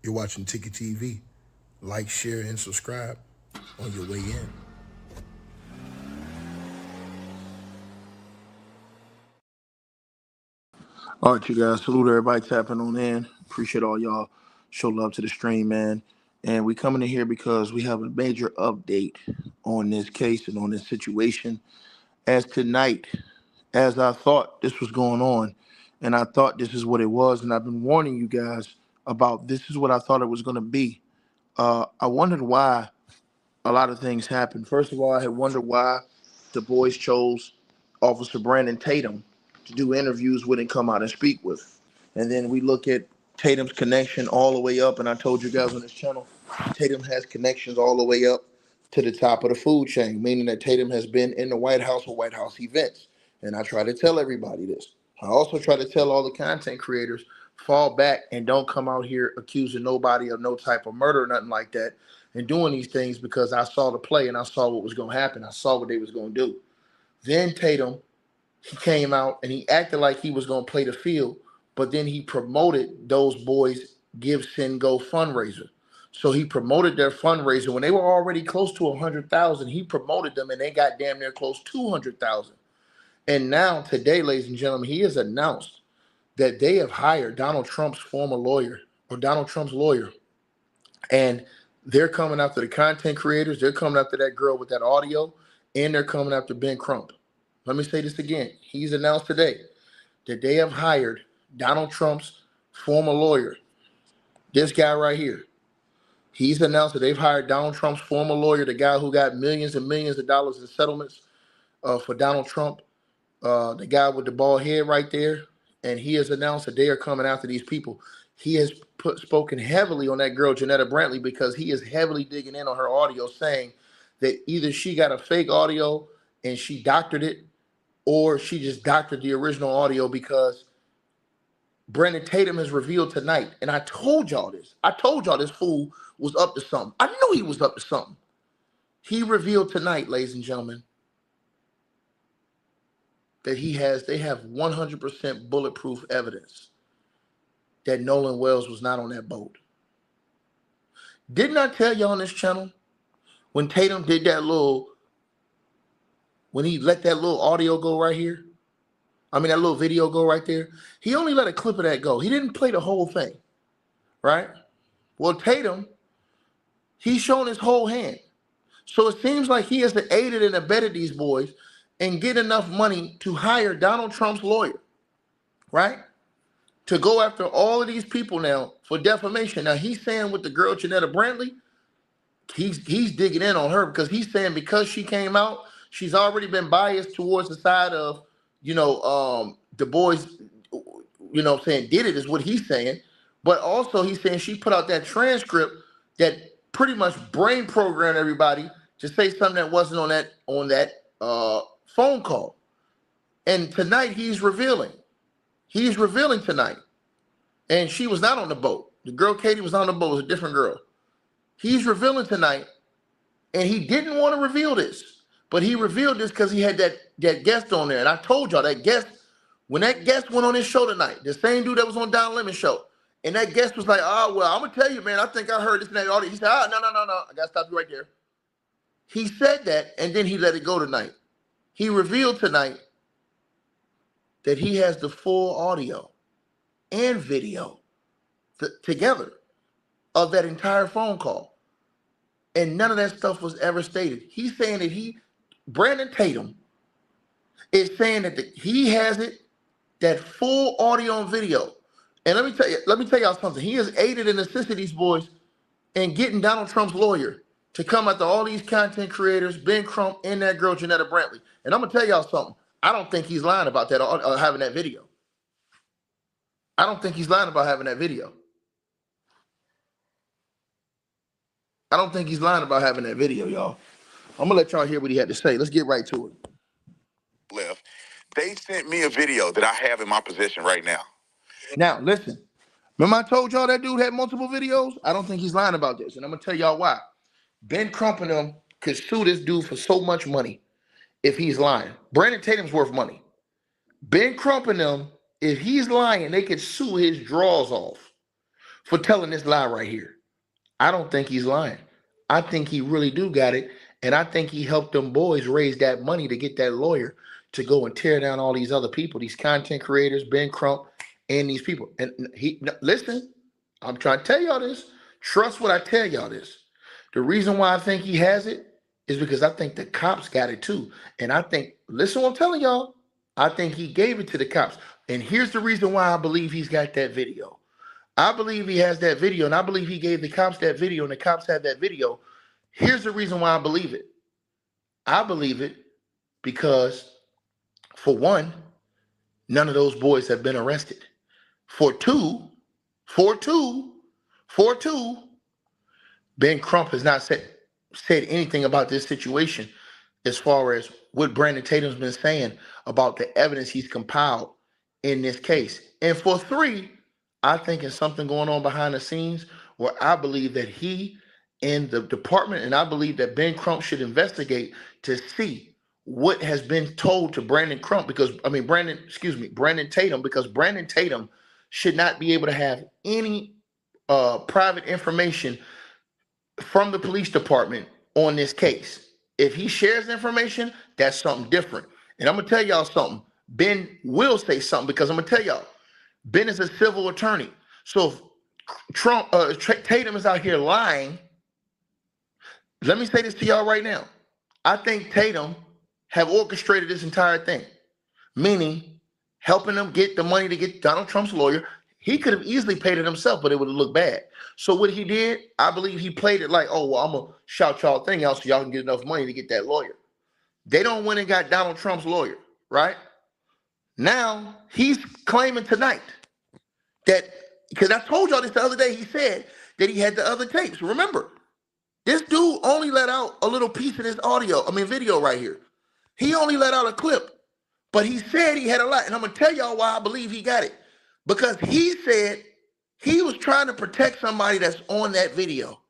You're watching Ticket TV. Like, share, and subscribe on your way in. All right, you guys. Salute everybody tapping on in. Appreciate all y'all. Show love to the stream, man. And we coming in here because we have a major update on this case and on this situation. As tonight, as I thought this was going on, and I thought this is what it was, and I've been warning you guys about this is what I thought it was going to be. I wondered why a lot of things happened. First of all, I had wondered why the boys chose Officer Brandon Tatum to do interviews with and come out and speak with. And then we look at Tatum's connection all the way up, and I told you guys on this channel, Tatum has connections all the way up to the top of the food chain, meaning that Tatum has been in the White House or White House events. And I try to tell everybody this. I also try to tell all the content creators, fall back and don't come out here accusing nobody of no type of murder or nothing like that and doing these things, because I saw the play and I saw what was going to happen. I saw what they was going to do. Then Tatum, he came out and he acted like he was going to play the field, but then he promoted those boys' Give, Send, Go fundraiser. So he promoted their fundraiser when they were already close to 100,000. He promoted them and they got damn near close to 200,000. And now today, ladies and gentlemen, he has announced that they have hired Donald Trump's former lawyer, or Donald Trump's lawyer, and they're coming after the content creators. They're coming after that girl with that audio, and they're coming after Ben Crump. Let me say this again. He's announced today that they have hired Donald Trump's former lawyer, this guy right here. He's announced that they've hired Donald Trump's former lawyer, the guy who got millions and millions of dollars in settlements for Donald Trump, the guy with the bald head right there. And he has announced that they are coming after these people. He has spoken heavily on that girl, Janetta Brantley, because he is heavily digging in on her audio, saying that either she got a fake audio and she doctored it, or she just doctored the original audio, because Brandon Tatum has revealed tonight, and I told y'all this. I told y'all this fool was up to something. I knew he was up to something. He revealed tonight, ladies and gentlemen, that they have 100% bulletproof evidence that Nolan Wells was not on that boat. Didn't I tell y'all on this channel when Tatum did that when he let that little audio go right here? I mean, that little video go right there. He only let a clip of that go. He didn't play the whole thing, right? Well, Tatum, he's shown his whole hand. So it seems like he has aided and abetted these boys and get enough money to hire Donald Trump's lawyer, right? To go after all of these people now for defamation. Now, he's saying with the girl, Janetta Brantley, he's digging in on her, because he's saying because she came out, she's already been biased towards the side of, the boys, saying did it, is what he's saying. But also he's saying she put out that transcript that pretty much brain programmed everybody to say something that wasn't on that phone call. And tonight he's revealing. He's revealing tonight. And she was not on the boat. The girl Katie was on the boat. It was a different girl. He's revealing tonight, and he didn't want to reveal this, but he revealed this because he had that guest on there. And I told y'all that guest, when that guest went on his show tonight, the same dude that was on Don Lemon's show, and that guest was like, "Oh, well, I'm gonna tell you, man, I think I heard this and that." He said, "No, I gotta stop you right there." He said that, and then he let it go tonight. He revealed tonight that he has the full audio and video together of that entire phone call. And none of that stuff was ever stated. He's saying that Brandon Tatum is saying that he has it, that full audio and video. And let me tell y'all something. He has aided and assisted these boys in getting Donald Trump's lawyer to come after all these content creators, Ben Crump and that girl, Janetta Brantley. And I'm gonna tell y'all something. I don't think he's lying about that, having that video. I don't think he's lying about having that video. I don't think he's lying about having that video, y'all. I'm gonna let y'all hear what he had to say. Let's get right to it. Left. They sent me a video that I have in my possession right now. Now, listen. Remember I told y'all that dude had multiple videos? I don't think he's lying about this, and I'm gonna tell y'all why. Ben Crump and them could sue this dude for so much money if he's lying. Brandon Tatum's worth money. Ben Crump and them, if he's lying, they could sue his draws off for telling this lie right here. I don't think he's lying. I think he really do got it. And I think he helped them boys raise that money to get that lawyer to go and tear down all these other people, these content creators, Ben Crump, and these people. And listen, I'm trying to tell y'all this. Trust what I tell y'all this. The reason why I think he has it is because I think the cops got it too. And I think, listen what I'm telling y'all, I think he gave it to the cops. And here's the reason why I believe he's got that video. I believe he has that video, and I believe he gave the cops that video, and the cops had that video. Here's the reason why I believe it. I believe it because, for one, none of those boys have been arrested. For two, Ben Crump has not said anything about this situation as far as what Brandon Tatum's been saying about the evidence he's compiled in this case. And for three, I think it's something going on behind the scenes where I believe that he and the department, and I believe that Ben Crump should investigate to see what has been told to Brandon Tatum, because Brandon Tatum should not be able to have any private information from the police department on this case. If he shares information, that's something different. And I'm gonna tell y'all something. Ben will say something, because I'm gonna tell y'all, Ben is a civil attorney. So if Tatum is out here lying, let me say this to y'all right now. I think Tatum have orchestrated this entire thing, meaning helping them get the money to get Donald Trump's lawyer. He could have easily paid it himself, but it would have looked bad. So what he did, I believe he played it like, oh, well, I'm going to shout y'all thing out so y'all can get enough money to get that lawyer. They don't went and got Donald Trump's lawyer, right? Now, he's claiming tonight that, because I told y'all this the other day, he said that he had the other tapes. Remember, this dude only let out a little piece of this video right here. He only let out a clip, but he said he had a lot. And I'm going to tell y'all why I believe he got it. Because he said he was trying to protect somebody that's on that video.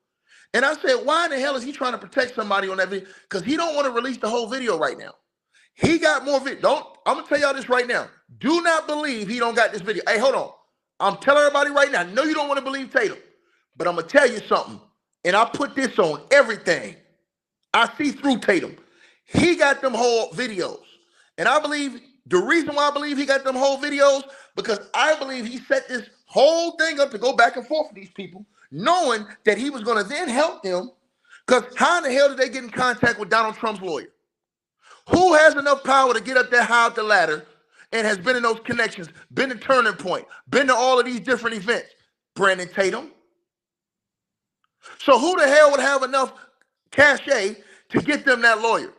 And I said, why in the hell is he trying to protect somebody on that video? Because he don't want to release the whole video right now. He got more video. I'm going to tell y'all this right now. Do not believe he don't got this video. Hey, hold on. I'm telling everybody right now, I know you don't want to believe Tatum, but I'm going to tell you something. And I put this on everything. I see through Tatum. He got them whole videos. And I believe the reason why I believe he got them whole videos, because I believe he set this whole thing up to go back and forth with these people, knowing that he was going to then help them. Because how in the hell did they get in contact with Donald Trump's lawyer? Who has enough power to get up there high up the ladder and has been in those connections, been to Turning Point, been to all of these different events? Brandon Tatum. So who the hell would have enough cachet to get them that lawyer?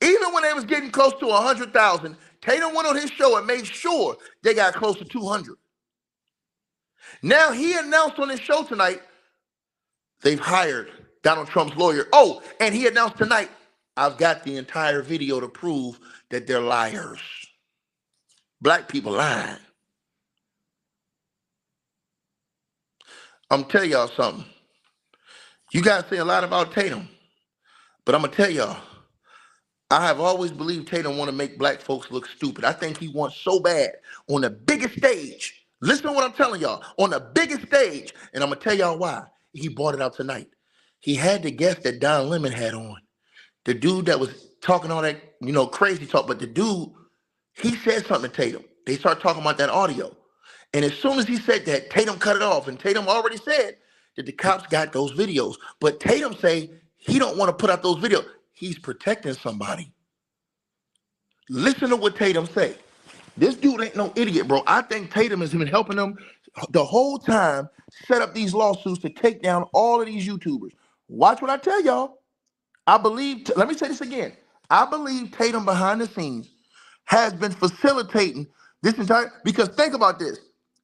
Even when they was getting close to 100,000, Tatum went on his show and made sure they got close to 200. Now he announced on his show tonight, they've hired Donald Trump's lawyer. Oh, and he announced tonight, I've got the entire video to prove that they're liars. Black people lying. I'm telling y'all something. You guys say a lot about Tatum, but I'm going to tell y'all, I have always believed Tatum want to make black folks look stupid. I think he wants so bad on the biggest stage. Listen to what I'm telling y'all. On the biggest stage. And I'm going to tell y'all why. He brought it out tonight. He had the guest that Don Lemon had on. The dude that was talking all that, crazy talk. But the dude, he said something to Tatum. They started talking about that audio. And as soon as he said that, Tatum cut it off. And Tatum already said that the cops got those videos. But Tatum say he don't want to put out those videos. He's protecting somebody. Listen to what Tatum say. This dude ain't no idiot, bro. I think Tatum has been helping them the whole time set up these lawsuits to take down all of these YouTubers. Watch what I tell y'all. Let me say this again. I believe Tatum behind the scenes has been facilitating this entire, because think about this.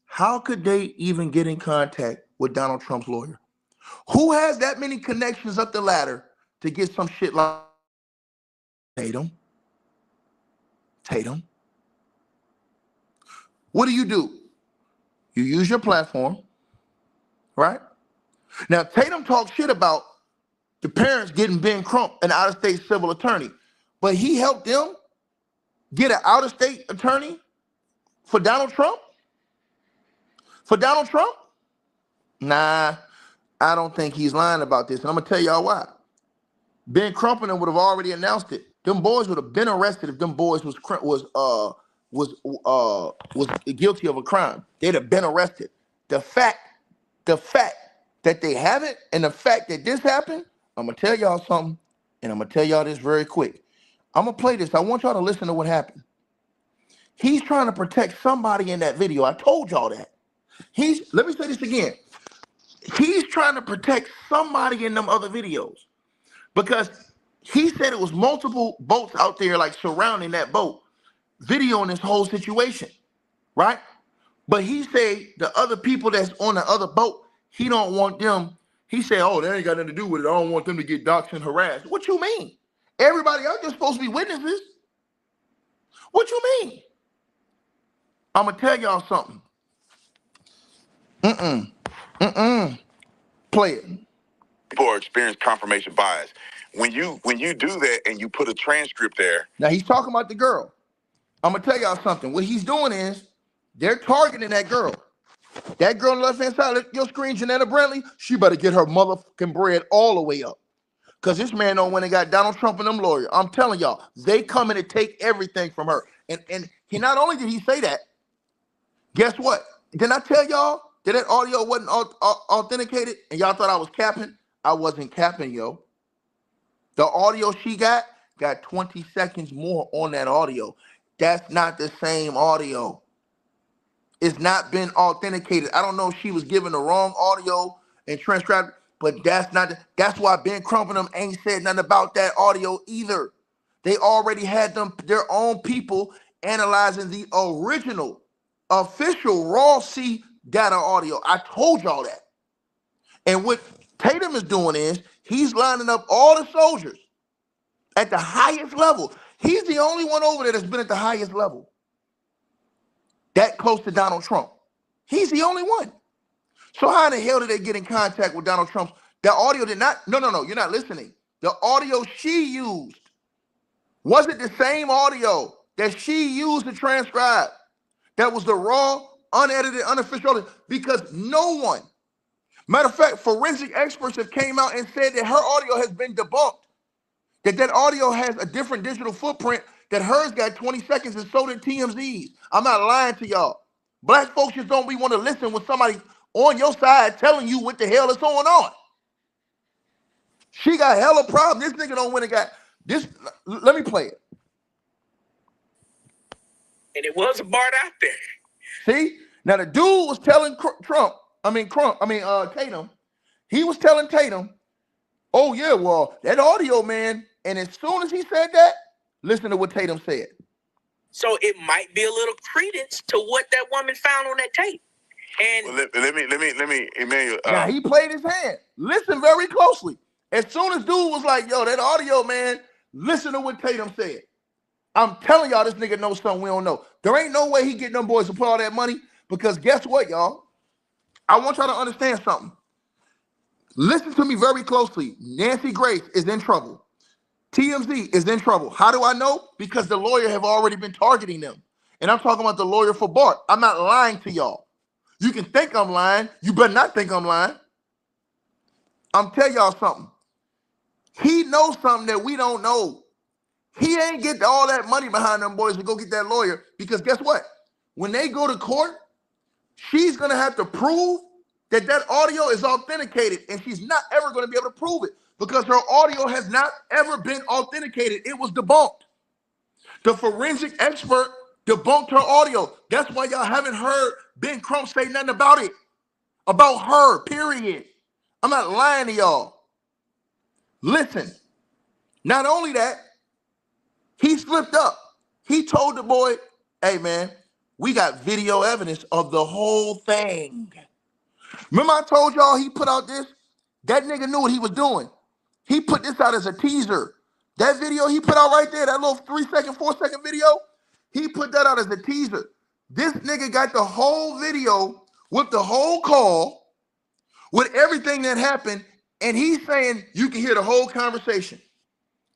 How could they even get in contact with Donald Trump's lawyer? Who has that many connections up the ladder to get some shit like Tatum? What do? You use your platform, right? Now, Tatum talks shit about the parents getting Ben Crump an out-of-state civil attorney, but he helped them get an out-of-state attorney For Donald Trump? For Donald Trump? Nah, I don't think he's lying about this. And I'm going to tell y'all why. Ben Crump and them would have already announced it. Them boys would have been arrested if them boys was guilty of a crime. They'd have been arrested. The fact that they haven't, and the fact that this happened, I'm gonna tell y'all something, and I'm gonna tell y'all this very quick. I'm gonna play this. I want y'all to listen to what happened. He's trying to protect somebody in that video. I told y'all that. Let me say this again. He's trying to protect somebody in them other videos because he said it was multiple boats out there like surrounding that boat, videoing this whole situation, right? But he said the other people that's on the other boat, he don't want them. He said, oh, that ain't got nothing to do with it. I don't want them to get doxxed and harassed. What you mean? Everybody else is supposed to be witnesses. What you mean? I'm going to tell y'all something. Play it. People are experiencing confirmation bias. When you do that and you put a transcript there. Now, he's talking about the girl. I'm going to tell y'all something. What he's doing is they're targeting that girl. That girl on the left-hand side of your screen, Janetta Brantley, she better get her motherfucking bread all the way up. Because this man don't win and got Donald Trump and them lawyers. I'm telling y'all, they coming to take everything from her. And he not only did he say that, guess what? Didn't I tell y'all that audio wasn't authenticated and y'all thought I was capping? I wasn't capping, yo. The audio she got 20 seconds more on that audio. That's not the same audio. It's not been authenticated. I don't know if she was given the wrong audio and transcribed, but that's why Ben Crump and them ain't said nothing about that audio either. They already had their own people analyzing the original, official raw C data audio. I told y'all that. And what Tatum is doing is he's lining up all the soldiers at the highest level. He's the only one over there that's been at the highest level. That close to Donald Trump. He's the only one. So how in the hell did they get in contact with Donald Trump? The audio did not, no, you're not listening. The audio she used wasn't the same audio that she used to transcribe. That was the raw, unedited, unofficial audio, because no one, matter of fact, forensic experts have came out and said that her audio has been debunked. That audio has a different digital footprint, that hers got 20 seconds and so did TMZ's. I'm not lying to y'all. Black folks just don't want to listen when somebody on your side telling you what the hell is going on. She got hella problem. This nigga don't win and got this. Let me play it. And it was a Bart out there. See? Now the dude was telling Tatum. He was telling Tatum, oh yeah, well, that audio, man. And as soon as he said that, listen to what Tatum said. So it might be a little credence to what that woman found on that tape. And Well, let me, Emmanuel. Now he played his hand. Listen very closely. As soon as dude was like, yo, that audio, man, listen to what Tatum said. I'm telling y'all, this nigga knows something we don't know. There ain't no way he getting them boys to put all that money, because guess what, y'all? I want y'all to understand something. Listen to me very closely. Nancy Grace is in trouble. TMZ is in trouble. How do I know? Because the lawyer have already been targeting them. And I'm talking about the lawyer for Bart. I'm not lying to y'all. You can think I'm lying. You better not think I'm lying. I'm telling y'all something. He knows something that we don't know. He ain't get all that money behind them boys to go get that lawyer, because guess what? When they go to court, she's going to have to prove that audio is authenticated, and she's not ever going to be able to prove it because her audio has not ever been authenticated. It was debunked. The forensic expert debunked her audio. That's why y'all haven't heard Ben Crump say nothing about it, about her, period. I'm not lying to y'all. Listen, not only that, he slipped up. He told the boy, hey, man, we got video evidence of the whole thing. Remember I told y'all he put out this? That nigga knew what he was doing. He put this out as a teaser. That video he put out right there, that little 3-second, 4-second video, he put that out as a teaser. This nigga got the whole video with the whole call, with everything that happened, and he's saying you can hear the whole conversation.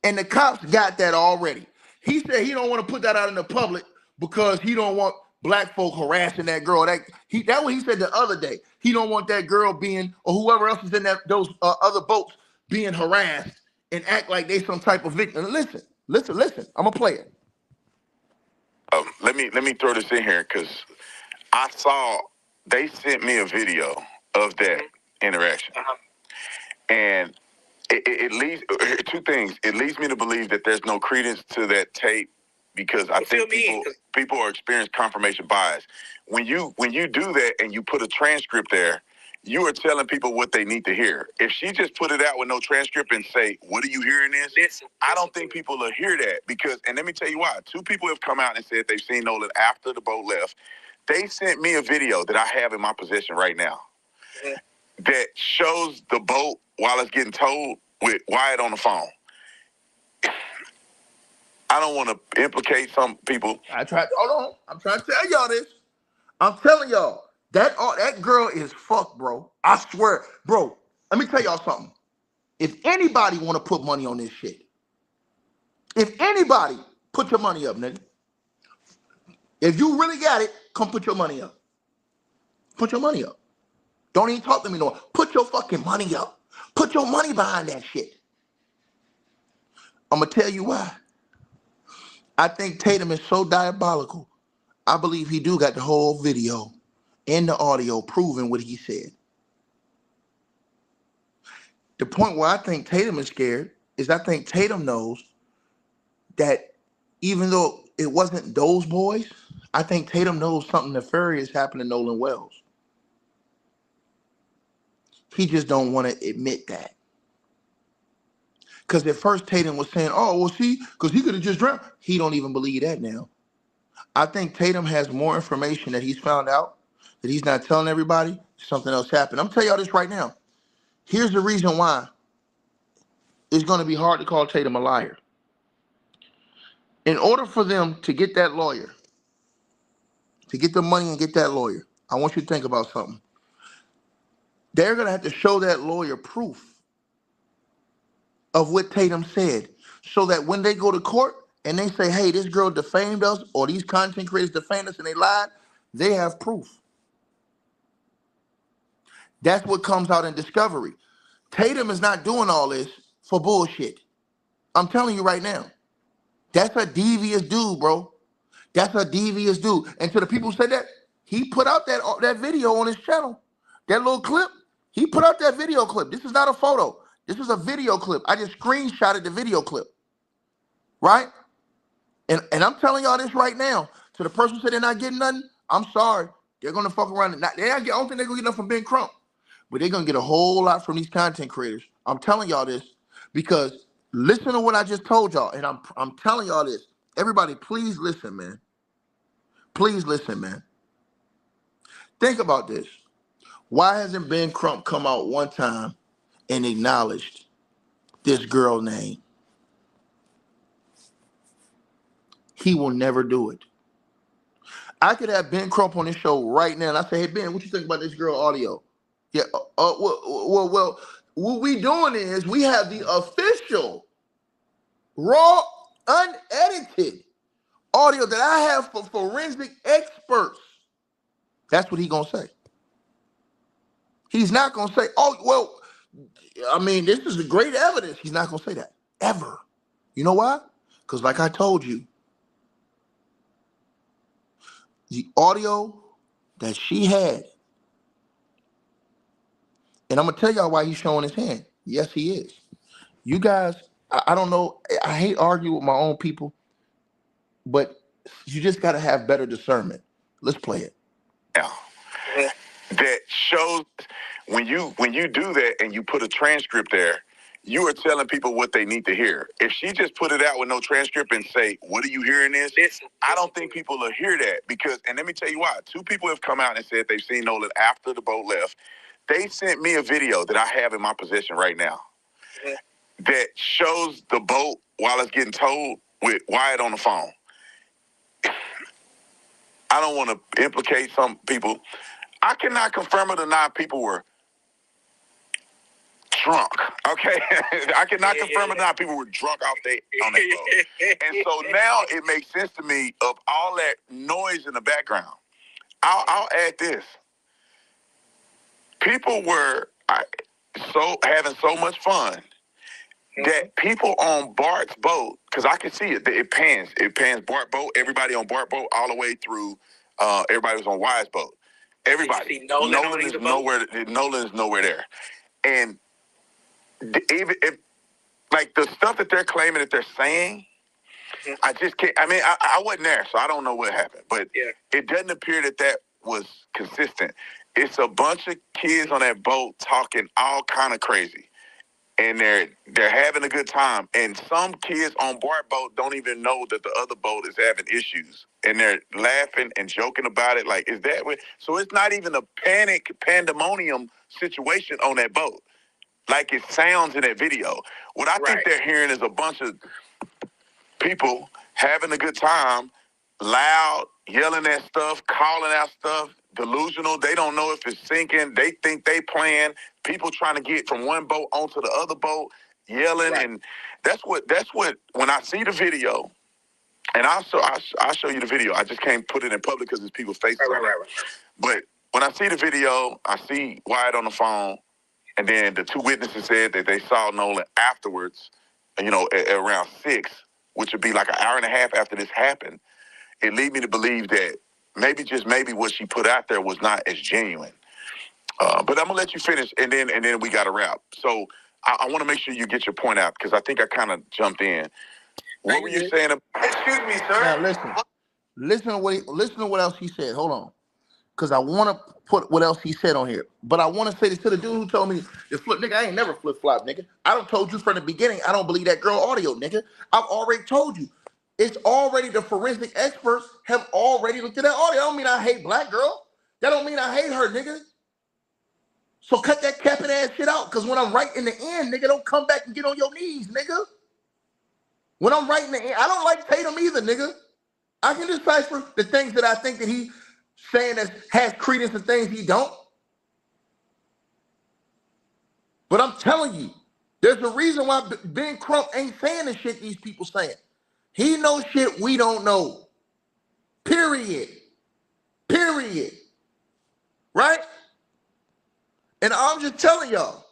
And the cops got that already. He said he don't want to put that out in the public because he don't want black folk harassing that girl. That what he said the other day. He don't want that girl being, or whoever else is in those other boats being harassed and act like they some type of victim. Listen. I'm gonna play it. Let me throw this in here because I saw they sent me a video of that interaction, and it leads two things. It leads me to believe that there's no credence to that tape because I think people are experiencing confirmation bias. When you do that and you put a transcript there, you are telling people what they need to hear. If she just put it out with no transcript and say, "What are you hearing this?" I don't think people will hear that because, and let me tell you why. Two people have come out and said they've seen Nolan after the boat left. They sent me a video that I have in my possession right now that shows the boat while it's getting towed with Wyatt on the phone. I don't want to implicate some people. Hold on. I'm trying to tell y'all this. I'm telling y'all, that girl is fucked, bro. I swear. Bro, let me tell y'all something. If anybody want to put money on this shit, if anybody, put your money up, nigga. If you really got it, come put your money up. Put your money up. Don't even talk to me no more. Put your fucking money up. Put your money behind that shit. I'm going to tell you why. I think Tatum is so diabolical. I believe he do got the whole video and the audio proving what he said. The point where I think Tatum is scared is I think Tatum knows that even though it wasn't those boys, I think Tatum knows something nefarious happened to Nolan Wells. He just don't want to admit that. Because at first Tatum was saying, oh, well, see, because he could have just drowned. He don't even believe that now. I think Tatum has more information that he's found out that he's not telling everybody. Something else happened. I'm telling y'all this right now. Here's the reason why it's going to be hard to call Tatum a liar. In order for them to get that lawyer, to get the money and get that lawyer, I want you to think about something. They're going to have to show that lawyer proof of what Tatum said so that when they go to court and they say, hey, this girl defamed us or these content creators defamed us and they lied, they have proof. That's what comes out in discovery. Tatum is not doing all this for bullshit. I'm telling you right now. That's a devious dude, bro. That's a devious dude. And to the people who said that, he put out that video on his channel. That little clip, he put out that video clip. This is not a photo. This is a video clip. I just screenshotted the video clip. Right? And I'm telling y'all this right now. To the person who said they're not getting nothing, I'm sorry. They're going to fuck around. I don't think they're going to get nothing from Ben Crump. But they're going to get a whole lot from these content creators. I'm telling y'all this because listen to what I just told y'all. And I'm telling y'all this. Everybody, please listen, man. Please listen, man. Think about this. Why hasn't Ben Crump come out one time and acknowledged this girl name? He will never do it. I could have Ben Crump on this show right now, and I say, hey, Ben, what you think about this girl audio? Yeah, well, what we doing is we have the official, raw, unedited audio that I have for forensic experts. That's what he gonna say. He's not gonna say, oh, well, I mean, this is great evidence. He's not gonna say that, ever. You know why? Because like I told you, the audio that she had, and I'm gonna tell y'all why he's showing his hand. Yes, he is. You guys, I don't know. I hate arguing with my own people, but you just gotta have better discernment. Let's play it. Yeah. That shows when you do that and you put a transcript there, you are telling people what they need to hear. If she just put it out with no transcript and say, "What are you hearing this?" I don't think people will hear that because, and let me tell you why. Two people have come out and said they've seen Nolan after the boat left. They sent me a video that I have in my possession right now that shows the boat while it's getting towed with Wyatt on the phone. I don't want to implicate some people. I cannot confirm or deny people were drunk. Okay, I cannot confirm or not. People were drunk on that boat, and so now it makes sense to me of all that noise in the background. I'll add this: people were so having so much fun that people on Bart's boat, because I can see it. It pans Bart boat. Everybody on Bart boat all the way through. Everybody was on Wise boat. Everybody. Nolan is nowhere. Nolan is nowhere there, and even if like the stuff that they're claiming that they're saying, I just can't. I mean, I wasn't there, so I don't know what happened. But it doesn't appear that was consistent. It's a bunch of kids on that boat talking all kind of crazy, and they're having a good time. And some kids on Bart boat don't even know that the other boat is having issues, and they're laughing and joking about it. Like, is that what? So it's not even a pandemonium situation on that boat, like it sounds in that video. What I think they're hearing is a bunch of people having a good time, loud, yelling at stuff, calling out stuff, delusional. They don't know if it's sinking. They think they playing. People trying to get from one boat onto the other boat, yelling, and that's what. When I see the video, and I'll show you the video. I just can't put it in public because it's people's faces. Right. But when I see the video, I see Wyatt on the phone, and then the two witnesses said that they saw Nolan afterwards, around 6, which would be like an hour and a half after this happened. It lead me to believe that maybe what she put out there was not as genuine. But I'm gonna let you finish, and then we got to wrap. So I want to make sure you get your point out because I think I kind of jumped in. What were you saying? Excuse me, sir. Now listen to what else he said. Hold on, because I want to put what else he said on here. But I want to say this to the dude who told me to flip, nigga. I ain't never flip flop, nigga. I done told you from the beginning. I don't believe that girl audio, nigga. I've already told you. It's already the forensic experts have already looked at that audio. I don't mean I hate black girl. That don't mean I hate her, nigga. So cut that capping ass shit out. Because when I'm right in the end, nigga, don't come back and get on your knees, nigga. When I'm right in the end, I don't like Tatum either, nigga. I can decipher the things that I think that he saying that has credence and things he don't. But I'm telling you, there's a reason why Ben Crump ain't saying the shit these people saying. He knows shit we don't know. Period. Period. Right? And I'm just telling y'all.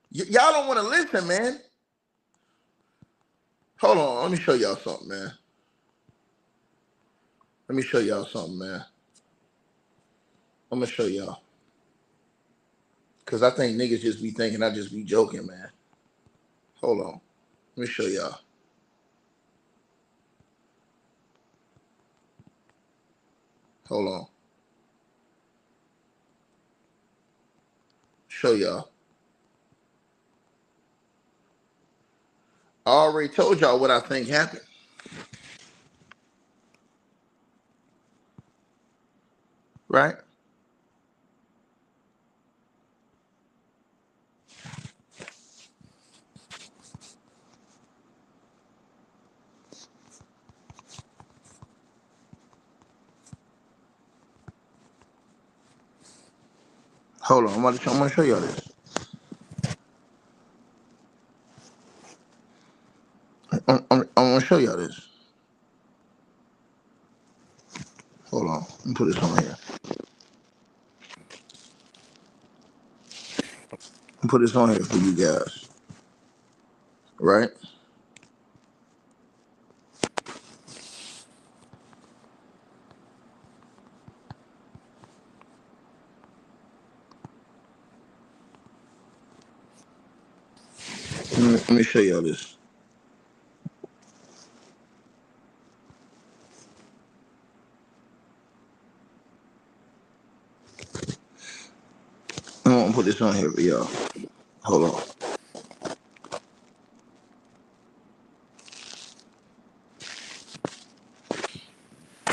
Y'all don't want to listen, man. Hold on. Let me show y'all something, man. Let me show y'all something, man. I'm going to show y'all. Because I think niggas just be thinking I just be joking, man. Hold on. Let me show y'all. Hold on. Show y'all. I already told y'all what I think happened. Right? Hold on. I'm gonna show y'all this. I'm gonna show y'all this. Hold on. Let me put this on here. Put this on here for you guys. Right? Let me show y'all this. I'm gonna put this on here for y'all. Hold on.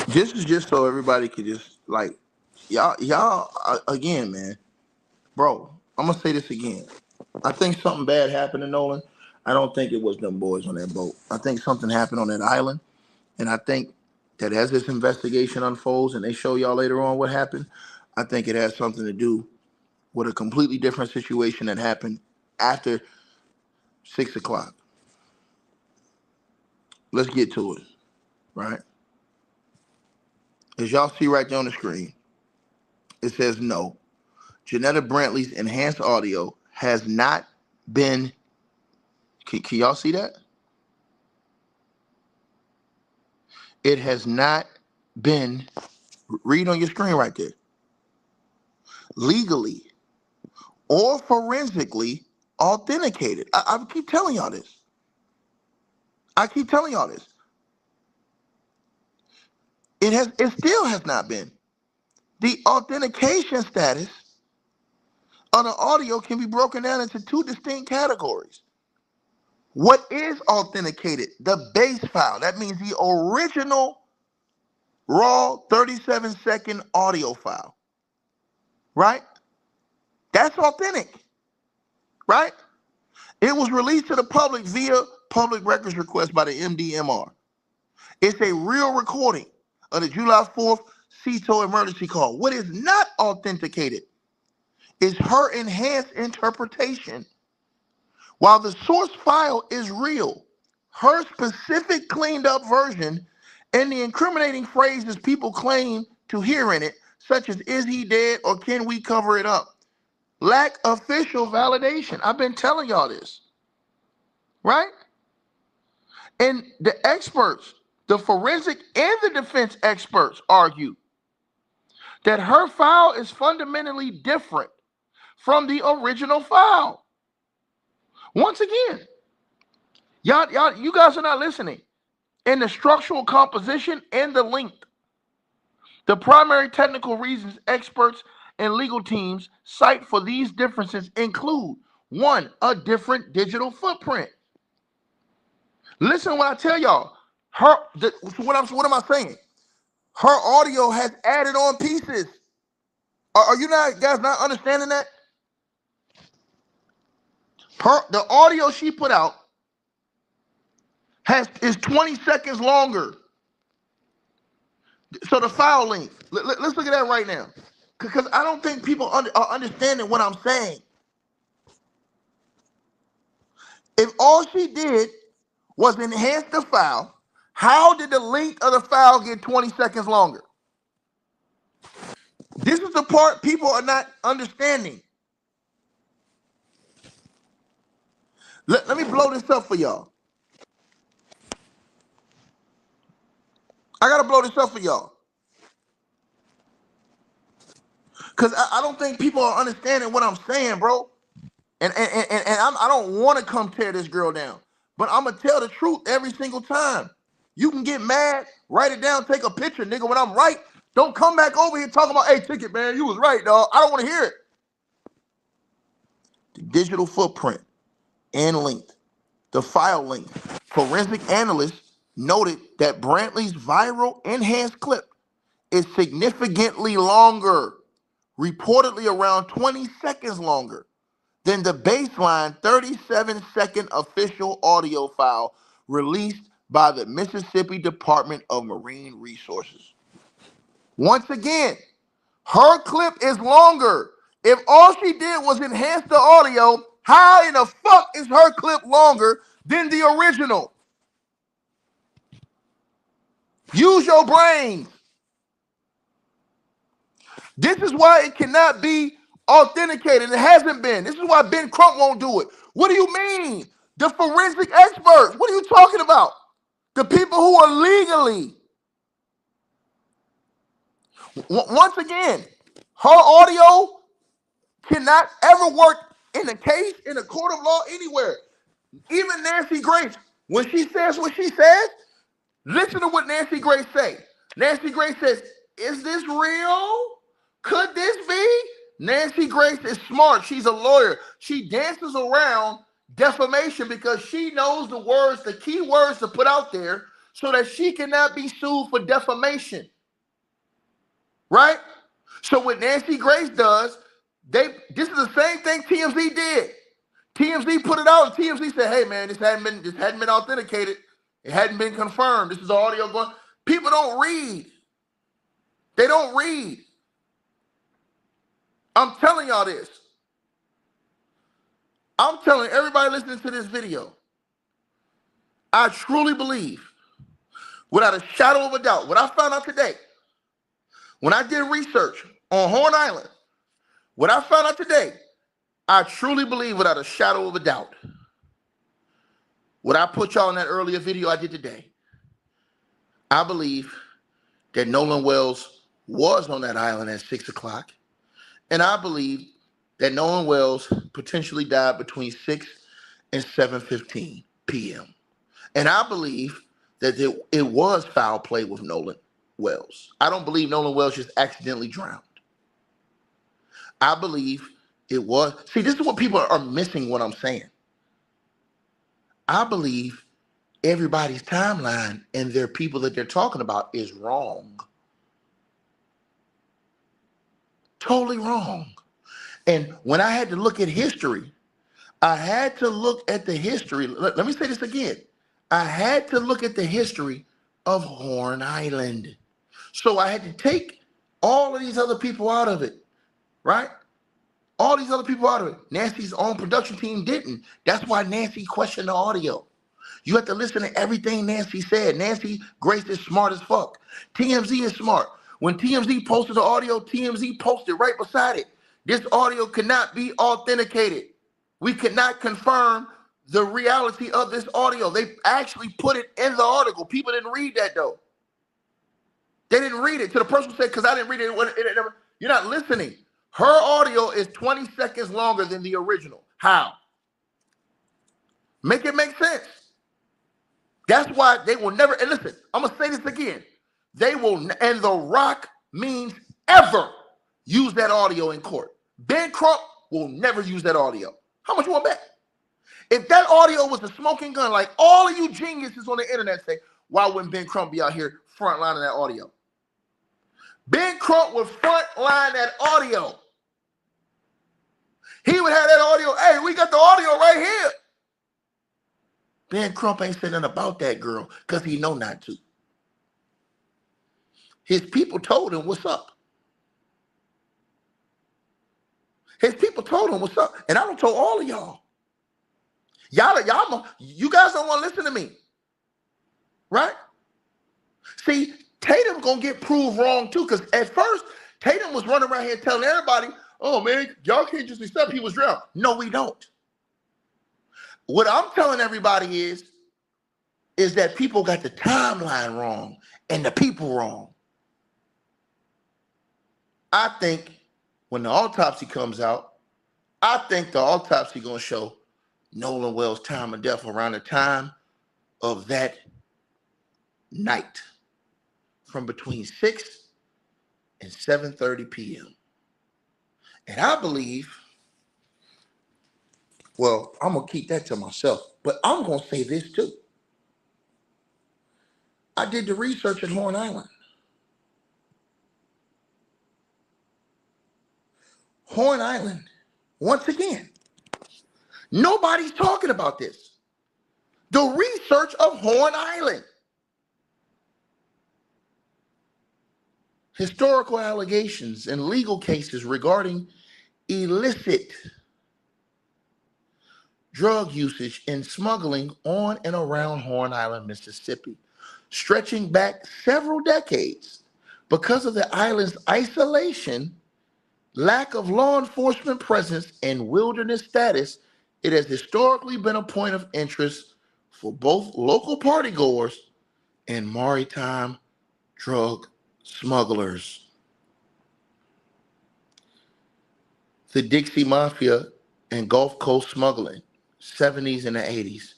This is just so everybody could just like y'all again, man. Bro, I'm gonna say this again. I think something bad happened to Nolan. I don't think it was them boys on that boat. I think something happened on that island. And I think that as this investigation unfolds and they show y'all later on what happened, I think it has something to do with a completely different situation that happened after 6 o'clock. Let's get to it, right? As y'all see right there on the screen, it says no. Janetta Brantley's enhanced audio has not been. Can y'all see that? It has not been. Read on your screen right there. Legally or forensically authenticated. I keep telling y'all this. I keep telling y'all this. It still has not been. The authentication status of the audio can be broken down into two distinct categories. What is authenticated? The base file. That means the original raw 37-second audio file. Right? That's authentic. Right? It was released to the public via public records request by the MDMR. It's a real recording of the July 4th CETO emergency call. What is not authenticated is her enhanced interpretation. While the source file is real, her specific cleaned up version and the incriminating phrases people claim to hear in it, such as "is he dead" or "can we cover it up," lack official validation. I've been telling y'all this, right? And the experts, the forensic and the defense experts, argue that her file is fundamentally different from the original file. Once again, you guys are not listening. In the structural composition and the length, the primary technical reasons experts and legal teams cite for these differences include: one, a different digital footprint. Listen to what I tell y'all. What am I saying? Her audio has added on pieces. Are you guys not understanding that? The audio she put out is 20 seconds longer. So the file length. Let's look at that right now, because I don't think people are understanding what I'm saying. If all she did was enhance the file, how did the length of the file get 20 seconds longer? This is the part people are not understanding. Let me blow this up for y'all. I gotta blow this up for y'all, because I don't think people are understanding what I'm saying, bro. And I don't want to come tear this girl down, but I'm gonna tell the truth every single time. You can get mad, write it down, take a picture, nigga. When I'm right, don't come back over here talking about, "Hey, Ticket, man, you was right, dog." I don't want to hear it. The digital footprint and length, the file length. Forensic analysts noted that Brantley's viral enhanced clip is significantly longer, reportedly around 20 seconds longer than the baseline 37-second official audio file released by the Mississippi Department of Marine Resources. Once again, her clip is longer. If all she did was enhance the audio, how in the fuck is her clip longer than the original? Use your brain. This is why it cannot be authenticated. It hasn't been. This is why Ben Crump won't do it. What do you mean? The forensic experts. What are you talking about? The people who are legally. Once again, her audio cannot ever work in a case, in a court of law, anywhere. Even Nancy Grace, when she says what she says, listen to what Nancy Grace say. Nancy Grace says, "Is this real? Could this be?" Nancy Grace is smart. She's a lawyer. She dances around defamation because she knows the words, the key words to put out there so that she cannot be sued for defamation. Right? So what Nancy Grace does, this is the same thing TMZ did. TMZ put it out, and TMZ said, "Hey man, this hadn't been authenticated. It hadn't been confirmed. This is audio going." People don't read. They don't read. I'm telling y'all this. I'm telling everybody listening to this video, I truly believe, without a shadow of a doubt, what I found out today, when I did research on Horn Island, what I found out today, I truly believe without a shadow of a doubt, what I put y'all in that earlier video I did today, I believe that Nolan Wells was on that island at 6 o'clock. And I believe that Nolan Wells potentially died between 6 and 7:15 p.m. And I believe that it was foul play with Nolan Wells. I don't believe Nolan Wells just accidentally drowned. I believe it was. See, this is what people are missing what I'm saying. I believe everybody's timeline and their people that they're talking about is wrong. Totally wrong. And when I had to look at history, I had to look at the history. Let me say this again. I had to look at the history of Horn Island. So I had to take all of these other people out of it, right? All these other people out of it. Nancy's own production team didn't. That's why Nancy questioned the audio. You have to listen to everything Nancy said. Nancy Grace is smart as fuck. TMZ is smart. When TMZ posted the audio, TMZ posted right beside it. This audio cannot be authenticated. We cannot confirm the reality of this audio. They actually put it in the article. People didn't read that though. They didn't read it. To the person who said, because I didn't read it, you're not listening. Her audio is 20 seconds longer than the original. How? Make it make sense. That's why they will never, and listen, I'm going to say this again. They will, and The Rock means ever use that audio in court. Ben Crump will never use that audio. How much you want to bet? If that audio was a smoking gun, like all of you geniuses on the internet say, why wouldn't Ben Crump be out here frontlining that audio? Ben Crump would frontline that audio. He would have that audio. Hey, we got the audio right here. Ben Crump ain't saying nothing about that girl because he know not to. His people told him what's up. His people told him what's up. And I don't told all of y'all. You guys don't want to listen to me. Right? See, Tatum's going to get proved wrong too, because at first, Tatum was running around here telling everybody, oh man, y'all can't just accept he was drowned. No, we don't. What I'm telling everybody is that people got the timeline wrong and the people wrong. I think when the autopsy comes out, I think the autopsy going to show Nolan Wells' time of death around the time of that night from between 6 and 7:30 p.m. And I believe, well, I'm going to keep that to myself, but I'm going to say this too. I did the research at Horn Island. Horn Island, once again, nobody's talking about this. The research of Horn Island. Historical allegations and legal cases regarding illicit drug usage and smuggling on and around Horn Island, Mississippi, stretching back several decades. Because of the island's isolation, lack of law enforcement presence, and wilderness status, it has historically been a point of interest for both local partygoers and maritime drug smugglers. The Dixie Mafia and Gulf Coast smuggling, 70s and the 80s.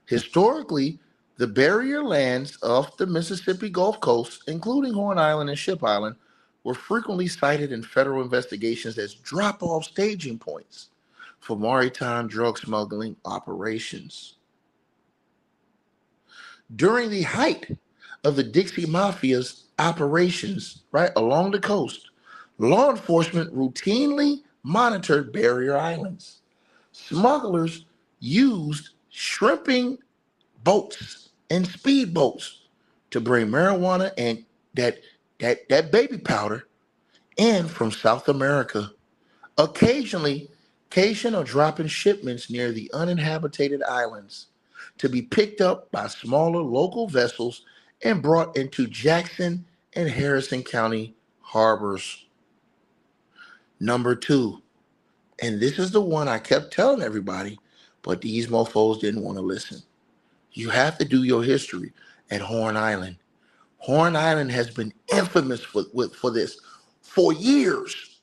Historically, the barrier lands of the Mississippi Gulf Coast, including Horn Island and Ship Island, were frequently cited in federal investigations as drop-off staging points for maritime drug smuggling operations. During the height of the Dixie Mafia's operations, right along the coast, law enforcement routinely monitored barrier islands. Smugglers used shrimping boats and speedboats to bring marijuana and that baby powder in from South America. Occasionally, Cation or dropping shipments near the uninhabited islands to be picked up by smaller local vessels and brought into Jackson and Harrison County harbors. Number two, and this is the one I kept telling everybody, but these mofos didn't want to listen. You have to do your history at Horn Island. Horn Island has been infamous for this for years.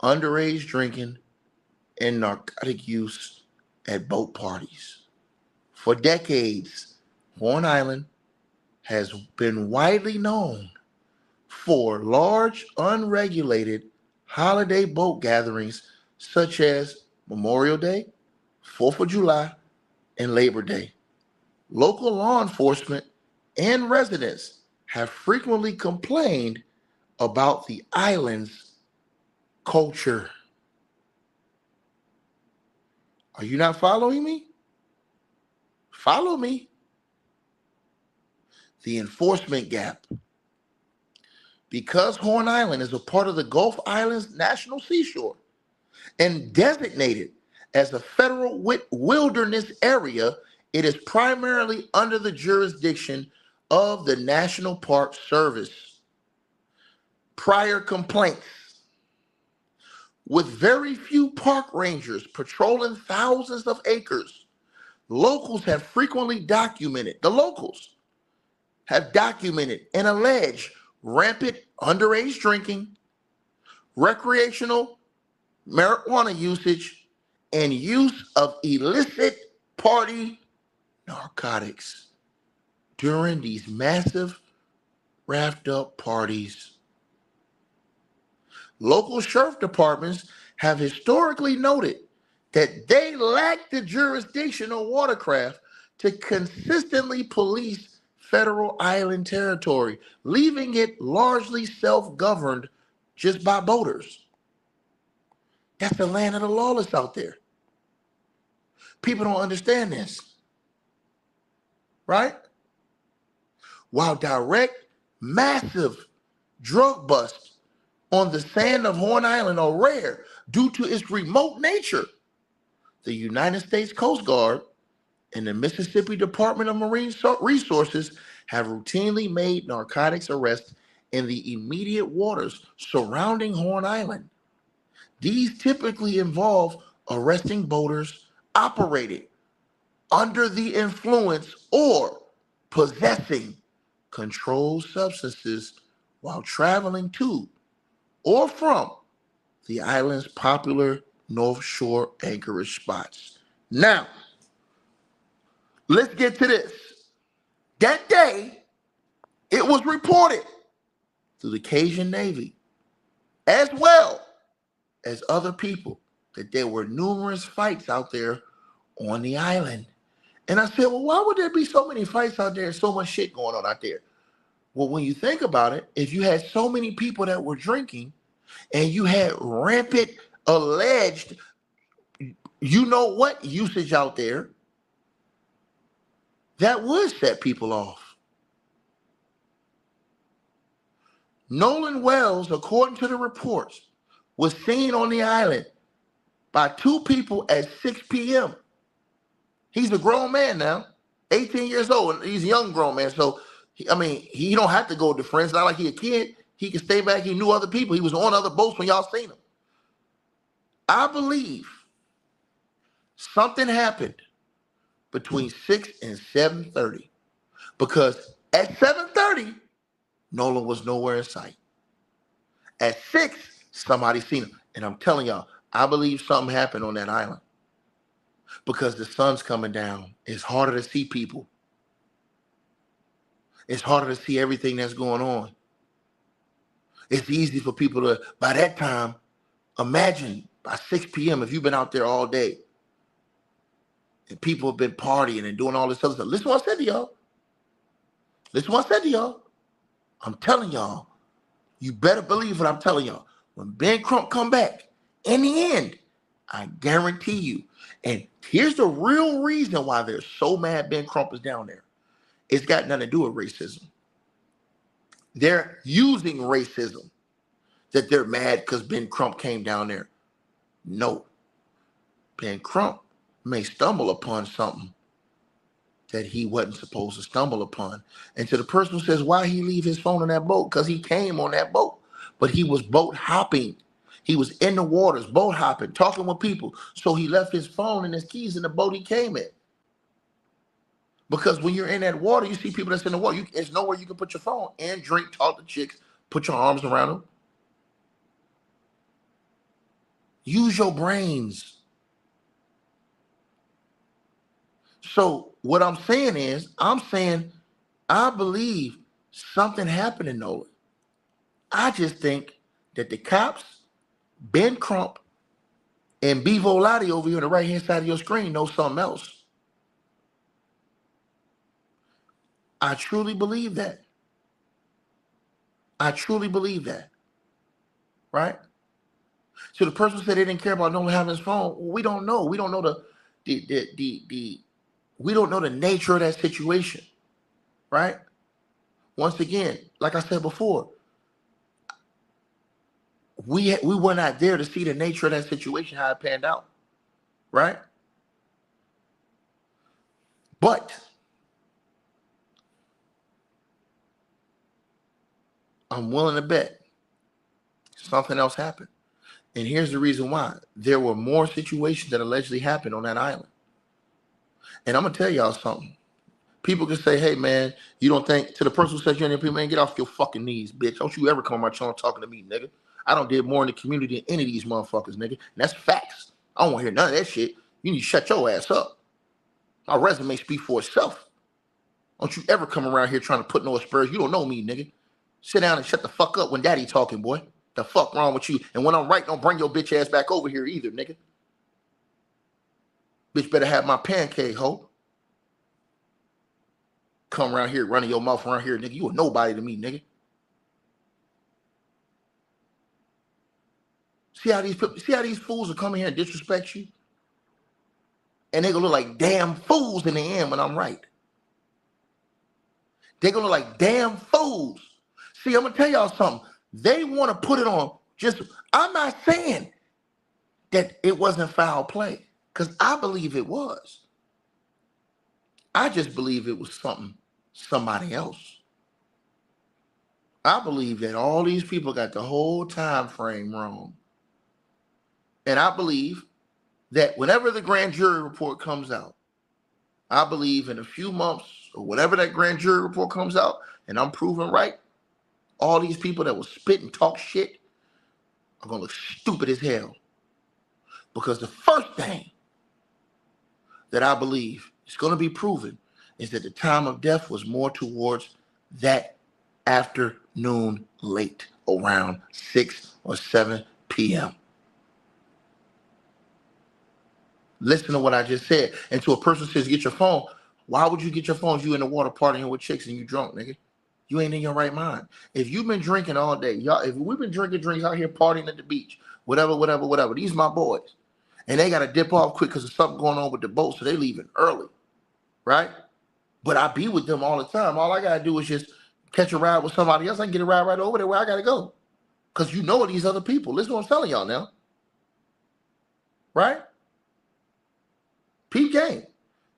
Underage drinking and narcotic use at boat parties. For decades, Horn Island has been widely known for large, unregulated holiday boat gatherings such as Memorial Day, 4th of July, and Labor Day. Local law enforcement and residents have frequently complained about the island's culture. Are you not following me? Follow me. The enforcement gap. Because Horn Island is a part of the Gulf Islands National Seashore and designated as a federal wilderness area, it is primarily under the jurisdiction of the National Park Service. Prior complaints. With very few park rangers patrolling thousands of acres, locals have frequently documented, and alleged rampant underage drinking, recreational marijuana usage, and use of illicit party narcotics during these massive wrapped up parties. Local sheriff departments have historically noted that they lack the jurisdiction or watercraft to consistently police federal island territory, leaving it largely self-governed just by boaters. That's the land of the lawless out there. People don't understand this, right? While direct, massive drug busts on the sand of Horn Island are rare due to its remote nature, the United States Coast Guard and the Mississippi Department of Marine Resources have routinely made narcotics arrests in the immediate waters surrounding Horn Island. These typically involve arresting boaters operating under the influence or possessing controlled substances while traveling to or from the island's popular North Shore anchorage spots. Now, let's get to this. That day, it was reported through the Cajun Navy, as well as other people, that there were numerous fights out there on the island. And I said, well, why would there be so many fights out there and so much shit going on out there? Well, when you think about it, if you had so many people that were drinking and you had rampant, alleged, you know what, usage out there, that would set people off. Nolan Wells, according to the reports, was seen on the island by two people at 6 p.m. He's a grown man now, 18 years old, and he's a young grown man. So, he don't have to go to friends. Not like he a kid. He can stay back. He knew other people. He was on other boats when y'all seen him. I believe something happened between 6 and 7:30, because at 7:30, Nolan was nowhere in sight. At 6, somebody seen him. And I'm telling y'all, I believe something happened on that island, because the sun's coming down. It's harder to see people. It's harder to see everything that's going on. It's easy for people to, by that time, imagine by 6 p.m. if you've been out there all day and people have been partying and doing all this other stuff. Listen to what I said to y'all. Listen to what I said to y'all. I'm telling y'all, you better believe what I'm telling y'all. When Ben Crump come back, in the end, I guarantee you. And here's the real reason why they're so mad Ben Crump is down there. It's got nothing to do with racism. They're using racism, that they're mad because Ben Crump came down there. No, Ben Crump may stumble upon something that he wasn't supposed to stumble upon. And to the person who says, why he leave his phone in that boat? Because he came on that boat. But he was boat hopping. He was in the waters, boat hopping, talking with people. So he left his phone and his keys in the boat he came in. Because when you're in that water, you see people that's in the water. There's nowhere you can put your phone and drink, talk to chicks, put your arms around them. Use your brains. So what I'm saying is, I believe something happened to Nolan. I just think that the cops, Ben Crump, and B. Volati over here on the right-hand side of your screen know something else. I truly believe that. I truly believe that. Right? So the person said they didn't care about Nolan having his phone. Well, we don't know. We don't know we don't know the nature of that situation. Right? Once again, like I said before, we were not there to see the nature of that situation, how it panned out. Right? But I'm willing to bet something else happened. And here's the reason why. There were more situations that allegedly happened on that island. And I'm going to tell y'all something. People can say, hey, man, you don't think, to the person who says you're in people, man, get off your fucking knees, bitch. Don't you ever come on my channel talking to me, nigga. I don't did more in the community than any of these motherfuckers, nigga. And that's facts. I don't want to hear none of that shit. You need to shut your ass up. My resume speaks for itself. Don't you ever come around here trying to put no aspersions. You don't know me, nigga. Sit down and shut the fuck up when daddy talking, boy. The fuck wrong with you? And when I'm right, don't bring your bitch ass back over here either, nigga. Bitch better have my pancake, hoe. Come around here, running your mouth around here, nigga. You a nobody to me, nigga. See how these fools will come in here and disrespect you? And they gonna look like damn fools in the end when I'm right. They gonna look like damn fools. See, I'm gonna tell y'all something. They want to put it on I'm not saying that it wasn't foul play, because I believe it was. I just believe it was somebody else. I believe that all these people got the whole time frame wrong. And I believe that whenever the grand jury report comes out, I believe in a few months or whenever that grand jury report comes out and I'm proven right, all these people that will spit and talk shit are going to look stupid as hell. Because the first thing that I believe is going to be proven is that the time of death was more towards that afternoon late, around 6 or 7 p.m. Listen to what I just said. And to a person who says, get your phone. Why would you get your phone if you in the water partying with chicks and you drunk, nigga? You ain't in your right mind. If you've been drinking all day, y'all, if we've been drinking drinks out here partying at the beach, whatever, these my boys. And they got to dip off quick because there's something going on with the boat, so they leaving early, right? But I be with them all the time. All I got to do is just catch a ride with somebody else. I can get a ride right over there where I got to go. Because you know these other people. Listen to what I'm telling y'all now. Right? Peep game.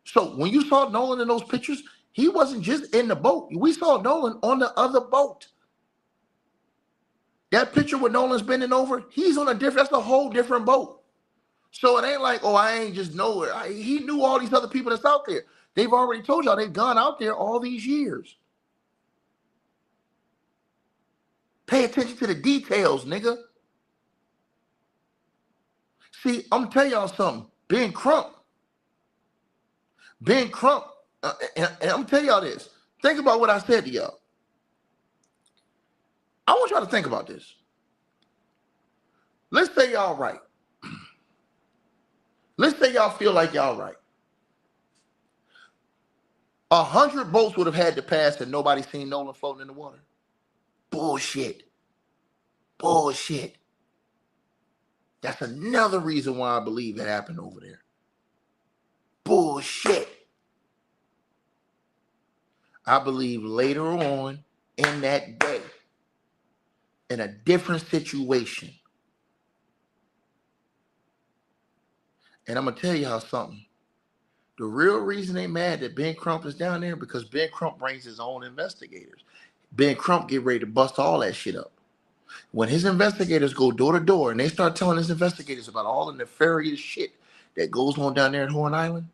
So when you saw Nolan in those pictures, he wasn't just in the boat. We saw Nolan on the other boat. That picture with Nolan's bending over, he's on that's a whole different boat. So it ain't like, oh, I ain't just know it. He knew all these other people that's out there. They've already told y'all they've gone out there all these years. Pay attention to the details, nigga. See, I'm gonna tell y'all something. Ben Crump, and I'm gonna tell y'all this. Think about what I said to y'all. I want y'all to think about this. Let's say y'all right. Let's say y'all feel like y'all right. 100 boats would have had to pass and nobody seen Nolan floating in the water. Bullshit. Bullshit. That's another reason why I believe it happened over there. Bullshit. I believe later on in that day, in a different situation, And I'm going to tell y'all something. The real reason they mad that Ben Crump is down there because Ben Crump brings his own investigators. Ben Crump get ready to bust all that shit up. When his investigators go door to door and they start telling his investigators about all the nefarious shit that goes on down there at Horn Island,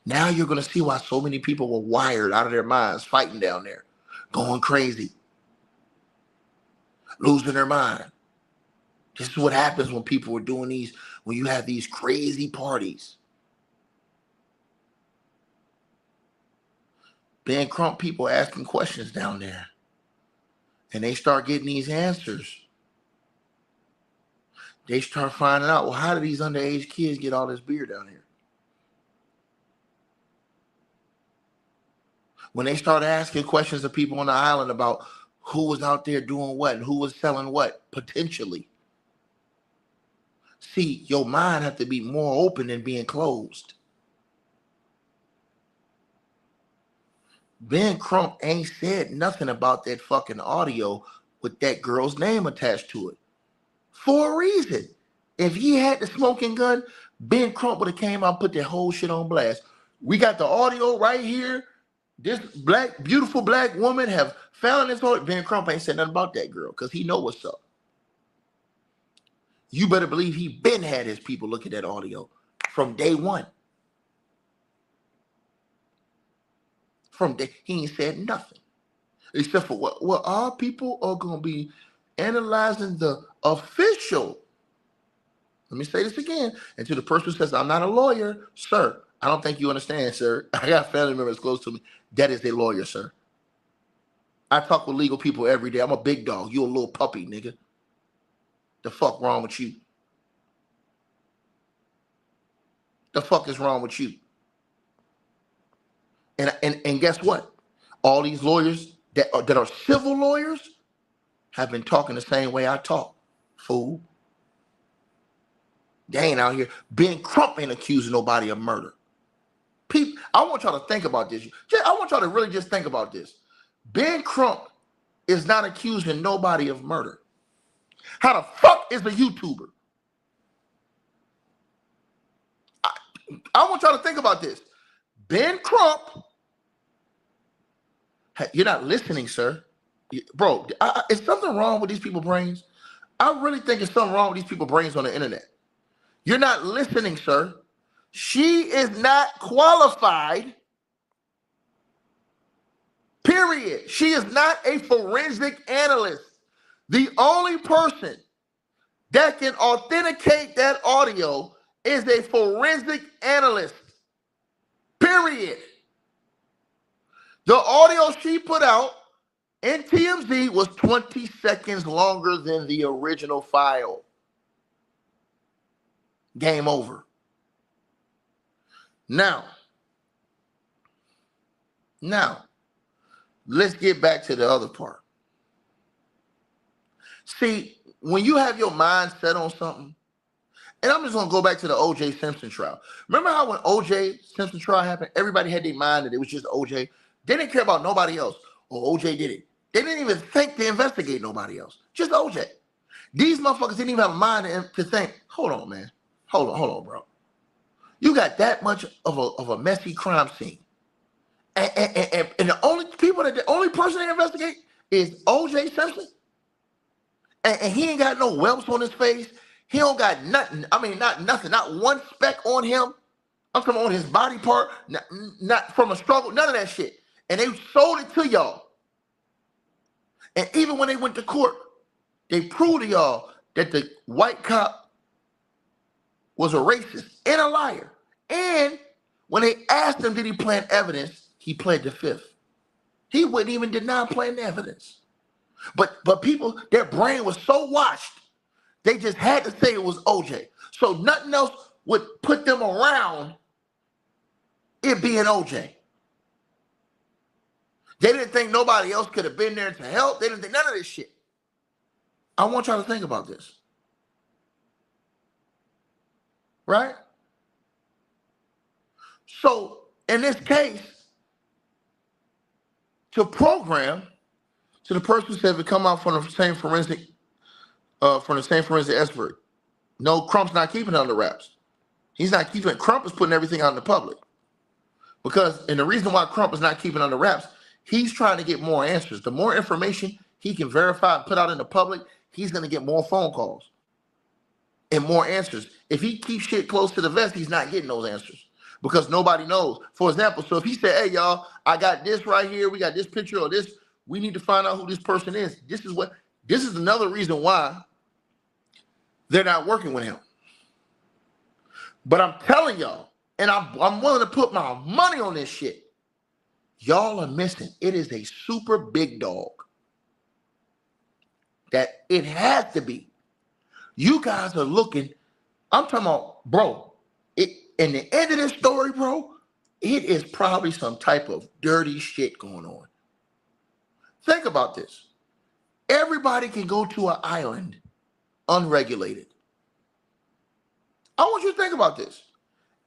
now you're going to see why so many people were wired out of their minds fighting down there, going crazy, losing their mind. This is what happens when people are doing these, when you have these crazy parties. Ben Crump people asking questions down there. And they start getting these answers. They start finding out, well, how do these underage kids get all this beer down here? When they start asking questions of people on the island about who was out there doing what and who was selling what, potentially. See, your mind have to be more open than being closed. Ben Crump ain't said nothing about that fucking audio with that girl's name attached to it. For a reason. If he had the smoking gun, Ben Crump would have came out and put that whole shit on blast. We got the audio right here. This beautiful black woman have found this audio. Ben Crump ain't said nothing about that girl because he know what's up. You better believe he been had his people look at that audio from day one. He ain't said nothing. Except for what our people are going to be analyzing the official. Let me say this again. And to the person who says, I'm not a lawyer, sir, I don't think you understand, sir. I got family members close to me. That is a lawyer, sir. I talk with legal people every day. I'm a big dog. You a little puppy, nigga. The fuck wrong with you? The fuck is wrong with you? And guess what? All these lawyers that are civil lawyers have been talking the same way I talk. Fool. They ain't out here. Ben Crump ain't accusing nobody of murder. People, I want y'all to think about this. I want y'all to really just think about this. Ben Crump is not accusing nobody of murder. How the fuck is a YouTuber? I want y'all to think about this. Ben Crump, you're not listening, sir. Bro, is something wrong with these people's brains? I really think there's something wrong with these people's brains on the internet. You're not listening, sir. She is not qualified. Period. She is not a forensic analyst. The only person that can authenticate that audio is a forensic analyst. Period. The audio she put out in TMZ was 20 seconds longer than the original file. Game over. Now, let's get back to the other part. See, when you have your mind set on something, and I'm just going to go back to the O.J. Simpson trial. Remember how when O.J. Simpson trial happened, everybody had their mind that it was just O.J.? They didn't care about nobody else. Oh, O.J. did it. They didn't even think to investigate nobody else. Just O.J. These motherfuckers didn't even have a mind to think, hold on, man. Hold on, bro. You got that much of a messy crime scene. And the only person they investigate is O.J. Simpson. And he ain't got no whelps on his face. He don't got nothing. I mean, not nothing. Not one speck on him. I'm talking on his body part. Not from a struggle. None of that shit. And they sold it to y'all. And even when they went to court, they proved to y'all that the white cop was a racist and a liar. And when they asked him, did he plant evidence, he pled the fifth. He wouldn't even deny planting evidence. But people, their brain was so washed, they just had to say it was OJ. So nothing else would put them around it being OJ. They didn't think nobody else could have been there to help. They didn't think none of this shit. I want y'all to think about this. Right? So in this case, to program to the person who said if it come out from the same forensic expert, no, Crump's not keeping it under wraps. He's not keeping, Crump is putting everything out in the public. Because, and the reason why Crump is not keeping under wraps, he's trying to get more answers. The more information he can verify and put out in the public, he's going to get more phone calls and more answers. If he keeps shit close to the vest, he's not getting those answers because nobody knows. For example, so if he said, hey, y'all, I got this right here. We got this picture or this. We need to find out who this person is. This is another reason why they're not working with him. But I'm telling y'all, and I'm willing to put my money on this shit. Y'all are missing. It is a super big dog. That it has to be. You guys are looking. I'm talking about, bro. In the end of this story, bro, it is probably some type of dirty shit going on. Think about this. Everybody can go to an island unregulated. I want you to think about this.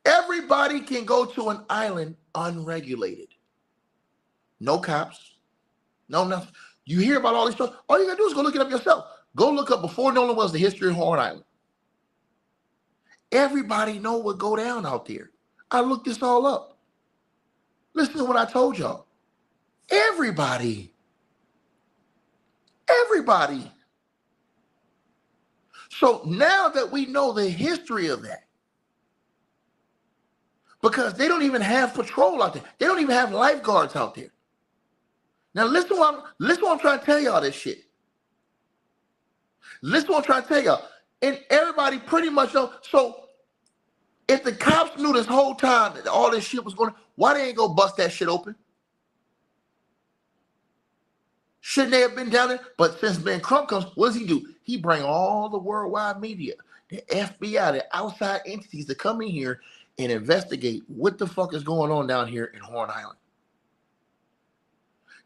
Everybody can go to an island unregulated. No cops. No nothing. You hear about all these stuff. All you gotta do is go look it up yourself. Go look up before Nolan was the history of Horn Island. Everybody know what go down out there. I looked this all up. Listen to what I told y'all. Everybody. So now that we know the history of that, because they don't even have patrol out there. They don't even have lifeguards out there. Now listen what I'm trying to tell y'all this shit. Listen what I'm trying to tell y'all. And everybody pretty much know. So if the cops knew this whole time that all this shit was going on, why they ain't go bust that shit open? Shouldn't they have been down there? But since Ben Crump comes, what does he do? He bring all the worldwide media, the FBI, the outside entities to come in here and investigate what the fuck is going on down here in Horn Island.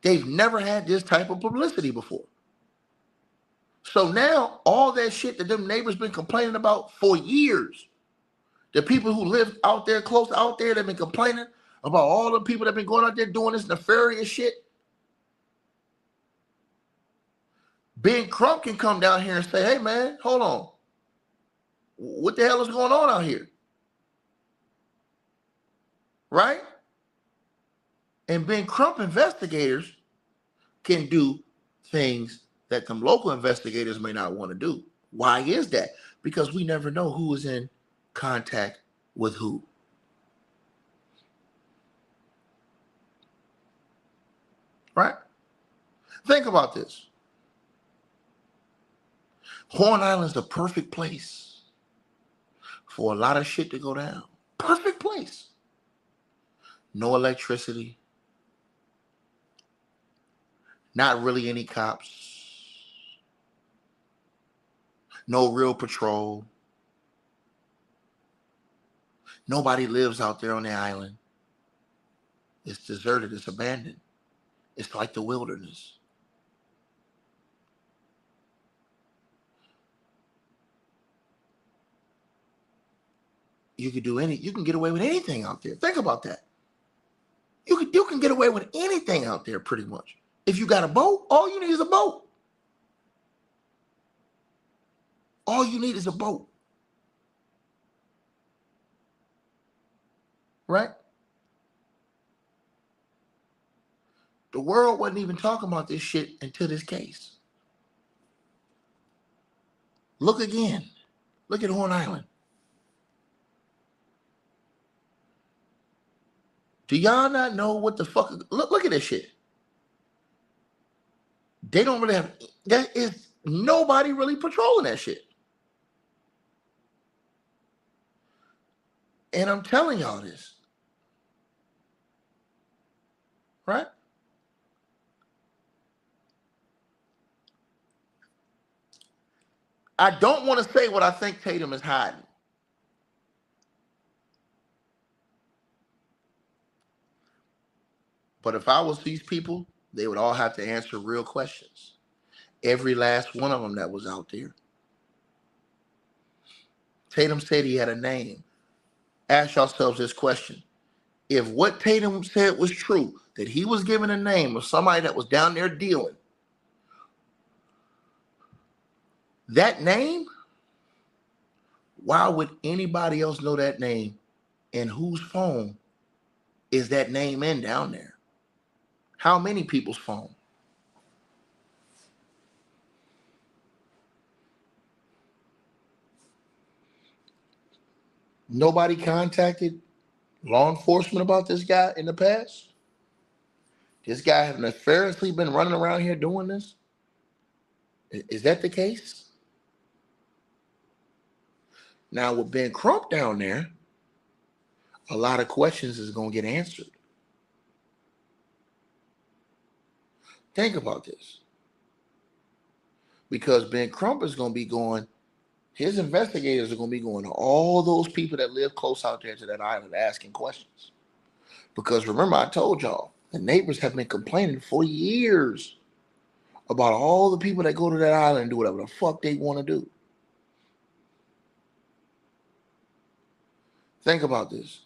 They've never had this type of publicity before. So now all that shit that them neighbors been complaining about for years, the people who live out there, close out there, they've been complaining about all the people that have been going out there doing this nefarious shit. Ben Crump can come down here and say, hey man, hold on. What the hell is going on out here? Right? And Ben Crump investigators can do things that some local investigators may not want to do. Why is that? Because we never know who is in contact with who. Right? Think about this. Horn Island's the perfect place for a lot of shit to go down. Perfect place. No electricity. Not really any cops. No real patrol. Nobody lives out there on the island. It's deserted. It's abandoned. It's like the wilderness. You can get away with anything out there. Think about that. You can get away with anything out there pretty much. If you got a boat, all you need is a boat. All you need is a boat. Right? The world wasn't even talking about this shit until this case. Look again. Look at Horn Island. Do y'all not know what the fuck? Look at this shit. They don't really have, there is nobody really patrolling that shit. And I'm telling y'all this. Right? I don't want to say what I think Tatum is hiding. But if I was these people, they would all have to answer real questions. Every last one of them that was out there. Tatum said he had a name. Ask yourselves this question. If what Tatum said was true, that he was given a name of somebody that was down there dealing, that name, Why would anybody else know that name? And whose phone is that name in down there? How many people's phone? Nobody contacted law enforcement about this guy in the past? This guy has nefariously been running around here doing this? Is that the case? Now with Ben Crump down there, a lot of questions is going to get answered. Think about this. Because Ben Crump is going to be going, his investigators are going to be going to all those people that live close out there to that island asking questions. Because remember, I told y'all, the neighbors have been complaining for years about all the people that go to that island and do whatever the fuck they want to do. Think about this.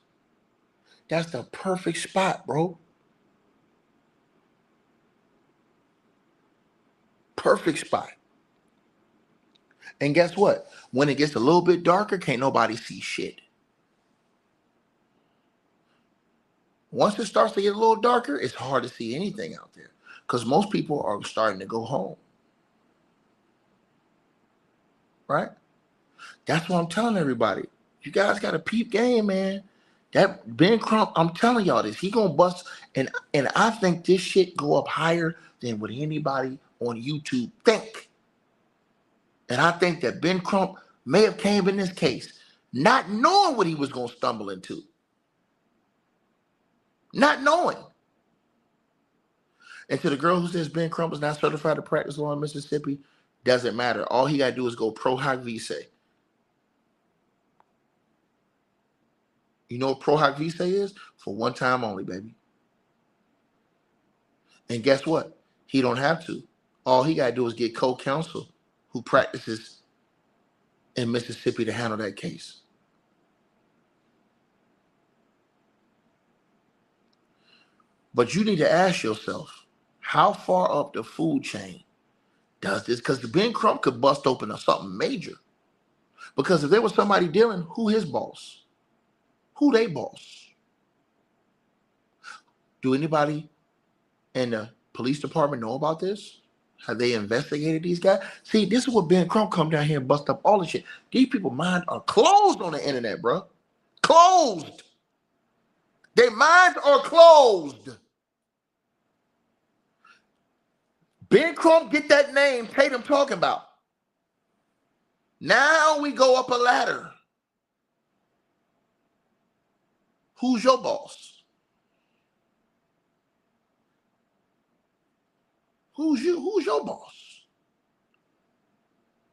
That's the perfect spot, bro. Perfect spot. And guess what? When it gets a little bit darker, can't nobody see shit. Once it starts to get a little darker, it's hard to see anything out there because most people are starting to go home. Right? That's what I'm telling everybody. You guys got a peep game, man. That Ben Crump, I'm telling y'all this. He gonna bust, and I think this shit go up higher than what anybody on YouTube think. And I think that Ben Crump may have came in this case not knowing what he was gonna stumble into. Not knowing. And to the girl who says Ben Crump is not certified to practice law in Mississippi, doesn't matter. All he gotta do is go pro hoc vice. You know what pro hoc vice is? For one time only, baby. And guess what? He don't have to. All he gotta do is get co-counsel who practices in Mississippi to handle that case. But you need to ask yourself, how far up the food chain does this? Because Ben Crump could bust open something major. Because if there was somebody dealing, who his boss? Who they boss? Do anybody in the police department know about this? Have they investigated these guys? See, this is what Ben Crump come down here and bust up all the shit. These people's minds are closed on the internet, bro. Closed. Their minds are closed. Ben Crump, get that name Tatum talking about. Now we go up a ladder. Who's your boss? Who's your boss?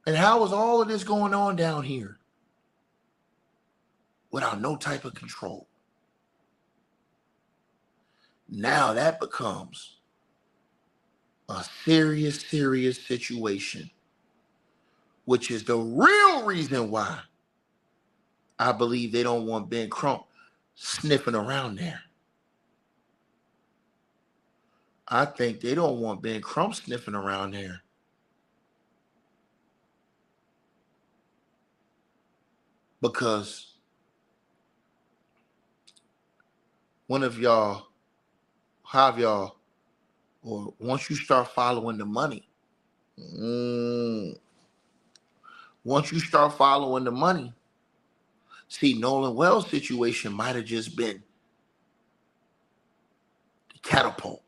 And how is all of this going on down here without no type of control? Now that becomes a serious, serious situation, which is the real reason why I believe they don't want Ben Crump sniffing around there. I think they don't want Ben Crump sniffing around there. Because one of y'all, have y'all, or once you start following the money, once you start following the money, see, Nolan Wells' situation might have just been the catapult.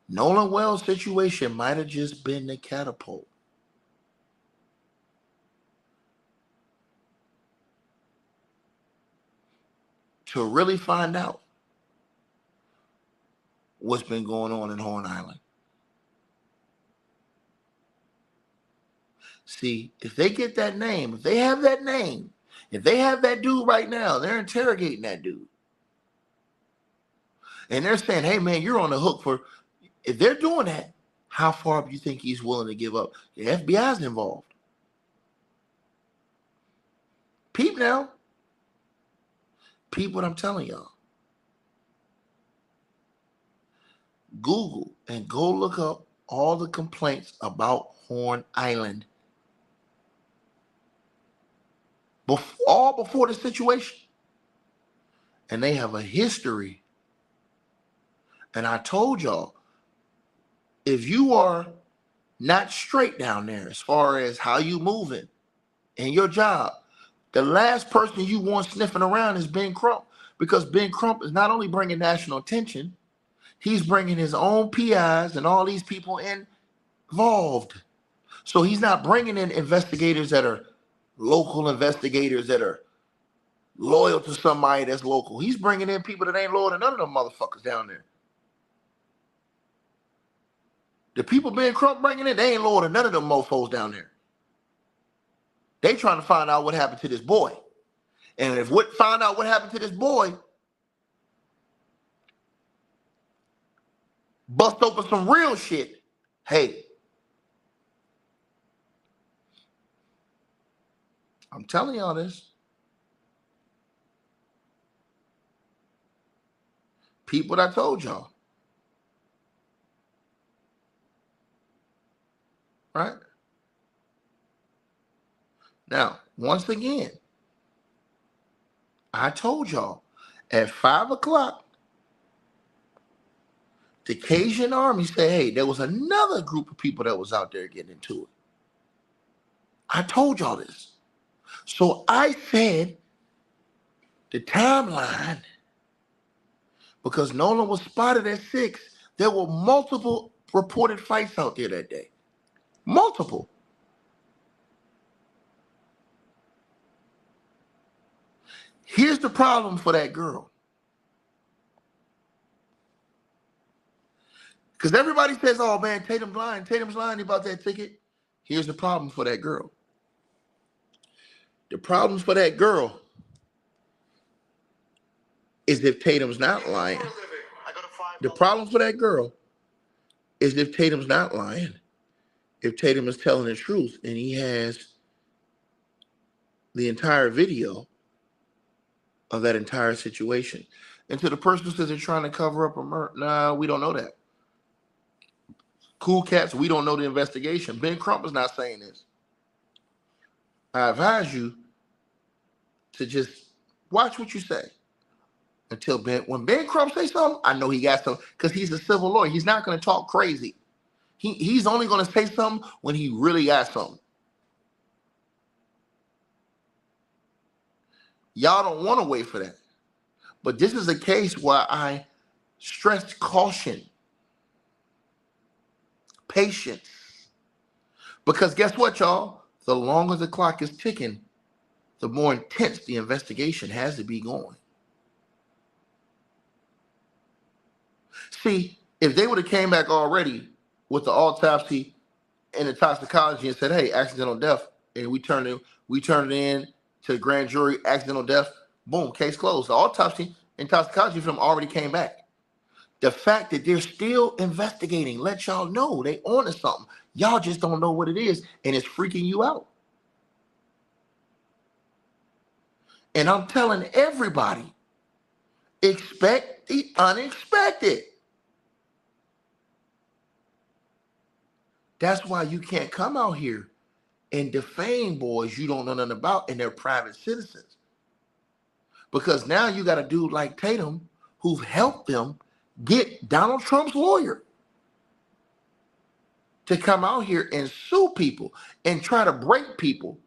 Nolan Wells' situation might have just been the catapult. To really find out what's been going on in Horn Island. See, if they get that name, if they have that name, if they have that dude right now, they're interrogating that dude. And they're saying, hey, man, you're on the hook for, if they're doing that, how far do you think he's willing to give up? The FBI's involved. Peep now. Peep what I'm telling y'all. Google and go look up all the complaints about Horn Island. all before the situation. And they have a history. And I told y'all, if you are not straight down there as far as how you moving in your job, the last person you want sniffing around is Ben Crump, because Ben Crump is not only bringing national attention, he's bringing his own PIs and all these people involved. So he's not bringing in investigators that are local investigators that are loyal to somebody that's local. He's bringing in people that ain't loyal to none of them motherfuckers down there. The people Ben Crump bringing in, they ain't loyal to none of them mofos down there. They trying to find out what happened to this boy. And if what find out what happened to this boy, bust open some real shit, hey, I'm telling y'all this. People that I told y'all. Right? Now, once again, I told y'all at 5 o'clock, the Cajun Army said, hey, there was another group of people that was out there getting into it. I told y'all this. So I said the timeline, because Nolan was spotted at 6, there were multiple reported fights out there that day. Multiple. Here's the problem for that girl. Because everybody says, oh man, Tatum's lying about that ticket. Here's the problem for that girl. The problems for that girl is if Tatum's not lying. The problem for that girl is if Tatum's not lying, if Tatum is telling the truth and he has the entire video of that entire situation. And to the person who says they're trying to cover up a murder, nah, we don't know that. Cool cats, we don't know the investigation. Ben Crump is not saying this. I advise you to just watch what you say until when Ben Crump says something, I know he got something, because he's a civil lawyer. He's not going to talk crazy. He's only going to say something when he really got something. Y'all don't want to wait for that. But this is a case where I stress caution, patience. Because guess what, y'all? The longer the clock is ticking, the more intense the investigation has to be going. See, if they would have came back already with the autopsy and the toxicology and said, hey, accidental death, and we turned it in to the grand jury, accidental death, boom, case closed. The autopsy and toxicology from already came back. The fact that they're still investigating let y'all know they on to something. Y'all just don't know what it is, and it's freaking you out. And I'm telling everybody, expect the unexpected. That's why you can't come out here and defame boys you don't know nothing about, and they're private citizens. Because now you got a dude like Tatum who've helped them get Donald Trump's lawyer to come out here and sue people and try to break people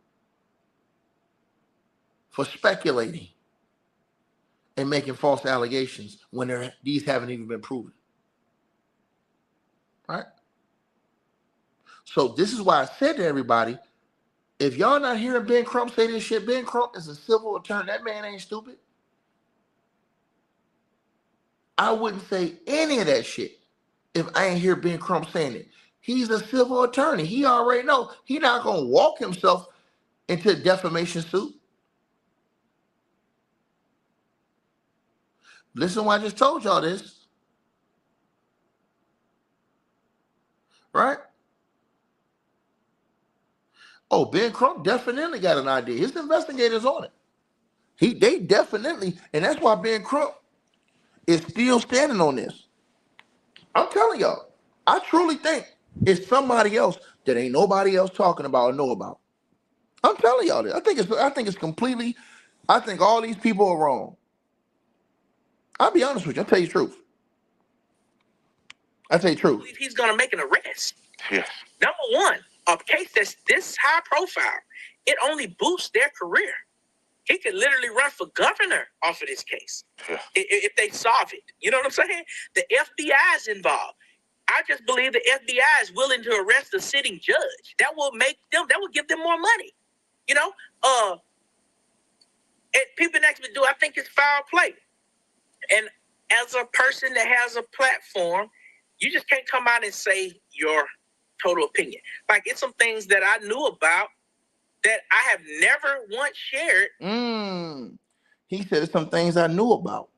for speculating and making false allegations when these haven't even been proven. Right? So this is why I said to everybody, if y'all not hearing Ben Crump say this shit, Ben Crump is a civil attorney. That man ain't stupid. I wouldn't say any of that shit if I ain't hear Ben Crump saying it. He's a civil attorney. He already know he not going to walk himself into a defamation suit. Listen, I just told y'all this. Right? Oh, Ben Crump definitely got an idea. His investigators on it. They definitely, and that's why Ben Crump is still standing on this. I'm telling y'all, I truly think it's somebody else that ain't nobody else talking about or know about. I'm telling y'all this. I think it's completely. I think all these people are wrong. I'll be honest with you. I'll tell you the truth. I believe he's going to make an arrest. Yes. Number one, a case that's this high profile, it only boosts their career. He could literally run for governor off of this case. Yeah. If they solve it. You know what I'm saying? The FBI is involved. I just believe the FBI is willing to arrest a sitting judge. That will give them more money. You know? And people next to do, I think it's foul play. And as a person that has a platform, you just can't come out and say your total opinion. Like, it's some things that I knew about that I have never once shared. He said some things I knew about.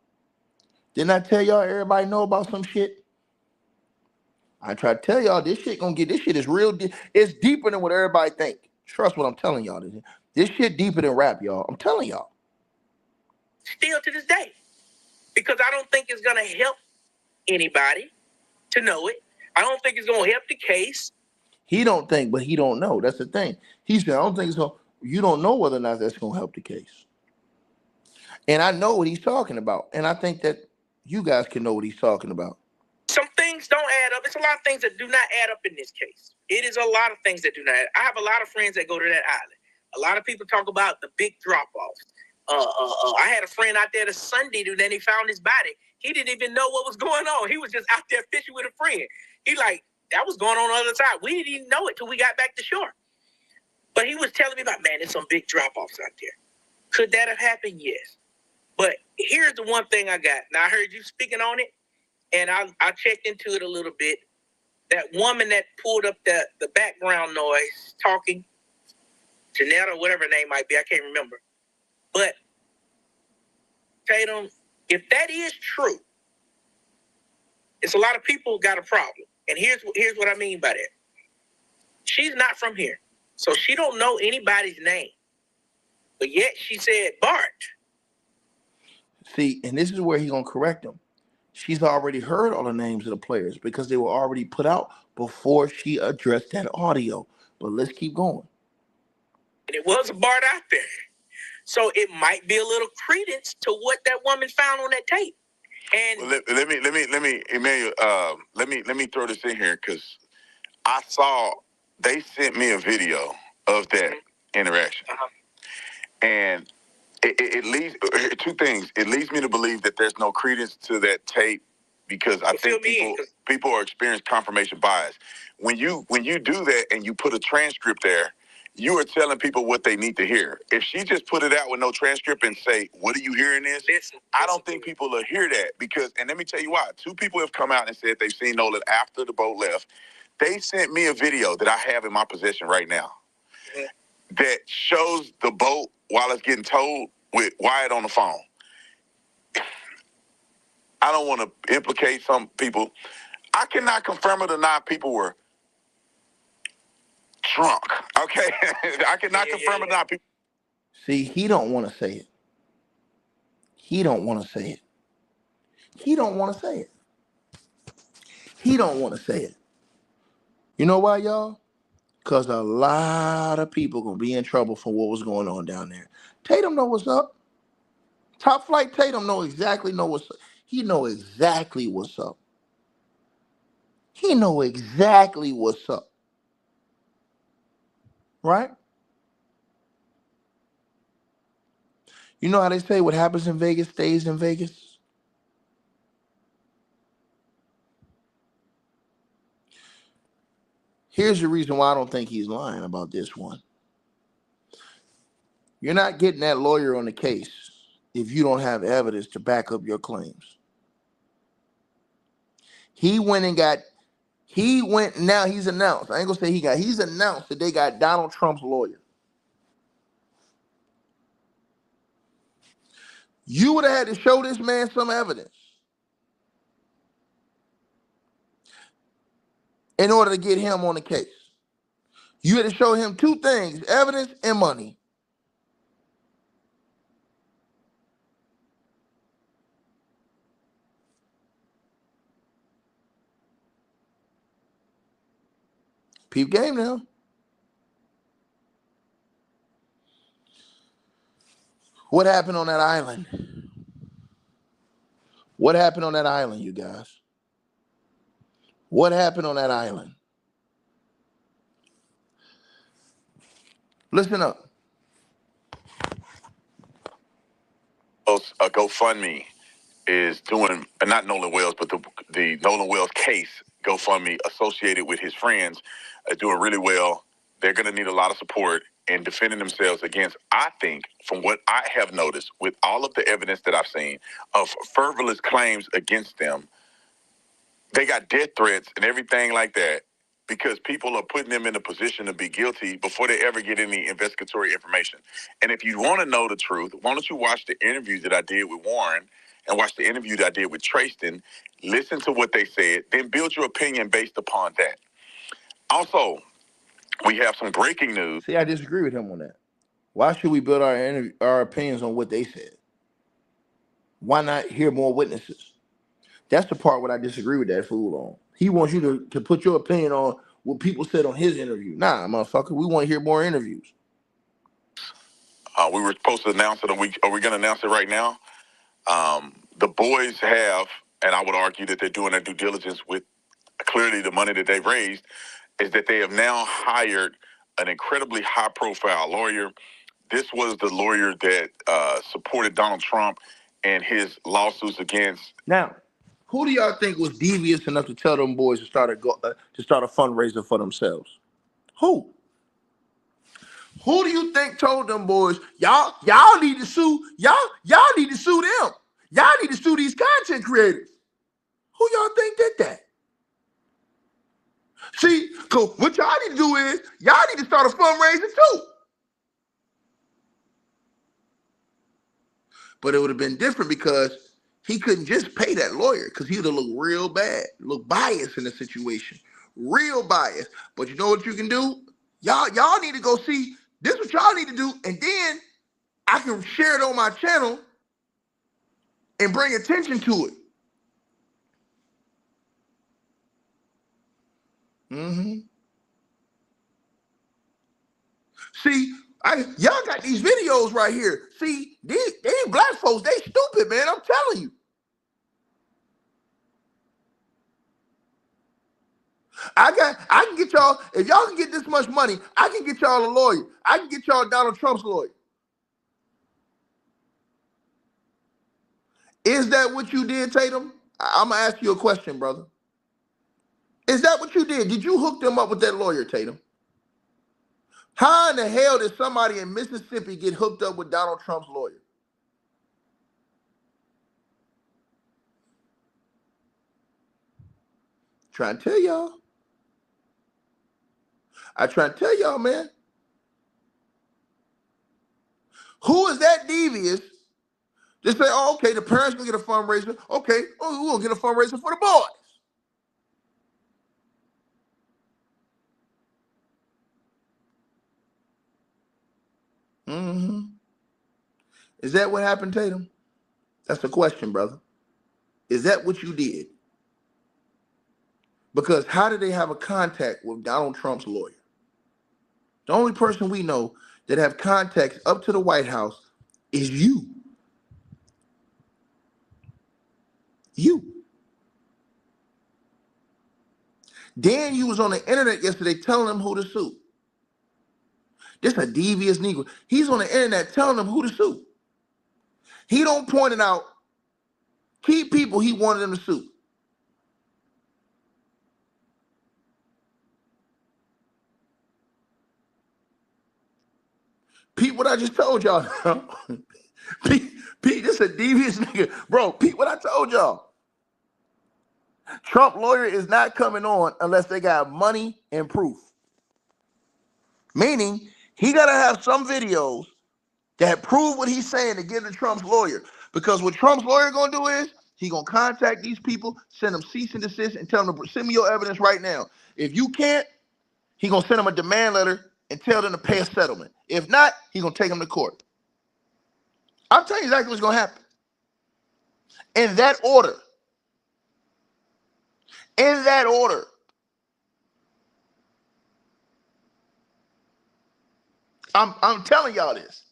Didn't I tell y'all everybody know about some shit? I try to tell y'all this shit is real. It's deeper than what everybody think. Trust what I'm telling y'all. This shit deeper than rap, y'all. I'm telling y'all. Still to this day. Because I don't think it's going to help anybody to know it. I don't think it's going to help the case. He don't think, but he don't know. That's the thing. He said, I don't think so. You don't know whether or not that's going to help the case. And I know what he's talking about. And I think that you guys can know what he's talking about. Some things don't add up. It's a lot of things that do not add up in this case. It is a lot of things that do not add up. I have a lot of friends that go to that island. A lot of people talk about the big drop-offs. I had a friend out there this Sunday, dude, and he found his body. He didn't even know what was going on. He was just out there fishing with a friend. He like, that was going on the other side. We didn't even know it till we got back to shore. But he was telling me about, man, there's some big drop-offs out there. Could that have happened? Yes. But here's the one thing I got. Now, I heard you speaking on it, and I checked into it a little bit. That woman that pulled up the background noise talking, Jeanette or whatever her name might be, I can't remember. But, Tatum, if that is true, it's a lot of people got a problem. And here's what I mean by that. She's not from here, so she don't know anybody's name. But yet she said Bart. See, and this is where he's going to correct him. She's already heard all the names of the players because they were already put out before she addressed that audio. But let's keep going. And it was a Bart out there. So it might be a little credence to what that woman found on that tape. And well, let me, Emmanuel, let me throw this in here because I saw they sent me a video of that interaction, and it leads two things. It leads me to believe that there's no credence to that tape because I think people are experiencing confirmation bias. When you do that and you put a transcript there, you are telling people what they need to hear. If she just put it out with no transcript and say, "What are you hearing this?" I don't think people will hear that because, and let me tell you why. Two people have come out and said they've seen Nolan after the boat left. They sent me a video that I have in my possession right now that shows the boat while it's getting towed with Wyatt on the phone. I don't want to implicate some people. I cannot confirm or deny people were drunk. Okay, I cannot confirm or deny people. See, he don't want to say it. He don't want to say it. He don't want to say it. He don't want to say it. You know why, y'all? Because a lot of people going to be in trouble for what was going on down there. Tatum know what's up. Top Flight Tatum know what's up. He know exactly what's up. He know exactly what's up. Right? You know how they say what happens in Vegas stays in Vegas? Here's the reason why I don't think he's lying about this one. You're not getting that lawyer on the case if you don't have evidence to back up your claims. Now he's announced. I ain't gonna say he's announced that they got Donald Trump's lawyer. You would have had to show this man some evidence in order to get him on the case. You had to show him two things, evidence and money. Peep game now. What happened on that island? What happened on that island, you guys? What happened on that island? Listen up. A GoFundMe is doing, not Nolan Wells, but the Nolan Wells case GoFundMe associated with his friends are doing really well. They're going to need a lot of support in defending themselves against, I think, from what I have noticed, with all of the evidence that I've seen of frivolous claims against them, they got death threats and everything like that because people are putting them in a position to be guilty before they ever get any investigatory information. And if you want to know the truth, why don't you watch the interview that I did with Warren and watch the interview that I did with Tristan, listen to what they said, then build your opinion based upon that. Also, we have some breaking news. See, I disagree with him on that. Why should we build our opinions on what they said? Why not hear more witnesses? That's the part where I disagree with that fool on. He wants you to put your opinion on what people said on his interview. Nah, motherfucker, we want to hear more interviews. We were supposed to announce it. Are we going to announce it right now? The boys have, and I would argue that they're doing their due diligence with clearly the money that they've raised, is that they have now hired an incredibly high-profile lawyer. This was the lawyer that supported Donald Trump and his lawsuits against. Now, who do y'all think was devious enough to tell them boys to start a fundraiser for themselves? Who? Who do you think told them boys, y'all need to sue, y'all need to sue them. Y'all need to sue these content creators. Who y'all think did that? See, so what y'all need to do is, y'all need to start a fundraiser too. But it would have been different because he couldn't just pay that lawyer because he would have looked real bad, look biased in the situation, real biased. But you know what you can do? Y'all need to go see, this is what y'all need to do, and then I can share it on my channel and bring attention to it. See, y'all got these videos right here. See, these black folks, they stupid, man. I'm telling you. I can get y'all, if y'all can get this much money, I can get y'all a lawyer. I can get y'all Donald Trump's lawyer. Is that what you did, Tatum? I'm gonna ask you a question, brother. Is that what you did? Did you hook them up with that lawyer, Tatum? How in the hell did somebody in Mississippi get hooked up with Donald Trump's lawyer? Trying to tell y'all. I try to tell y'all, man. Who is that devious? Just say, oh, okay, the parents gonna get a fundraiser. Okay, oh, we're gonna get a fundraiser for the boys. Is that what happened, Tatum? That's the question, brother. Is that what you did? Because how did they have a contact with Donald Trump's lawyer? The only person we know that have contacts up to the White House is you. You. Dan, you was on the internet yesterday telling them who to sue. This a devious Negro. He's on the internet telling them who to sue. He don't point it out key people he wanted them to sue. Pete, what I just told y'all. Pete, this a devious nigga. Bro, Pete, what I told y'all. Trump lawyer is not coming on unless they got money and proof. Meaning, he got to have some videos that prove what he's saying to give to Trump's lawyer. Because what Trump's lawyer going to do is, he going to contact these people, send them cease and desist, and tell them to send me your evidence right now. If you can't, he going to send them a demand letter and tell them to pay a settlement. If not, he going to take them to court. I'm telling you exactly what's going to happen. In that order. In that order. I'm telling y'all this.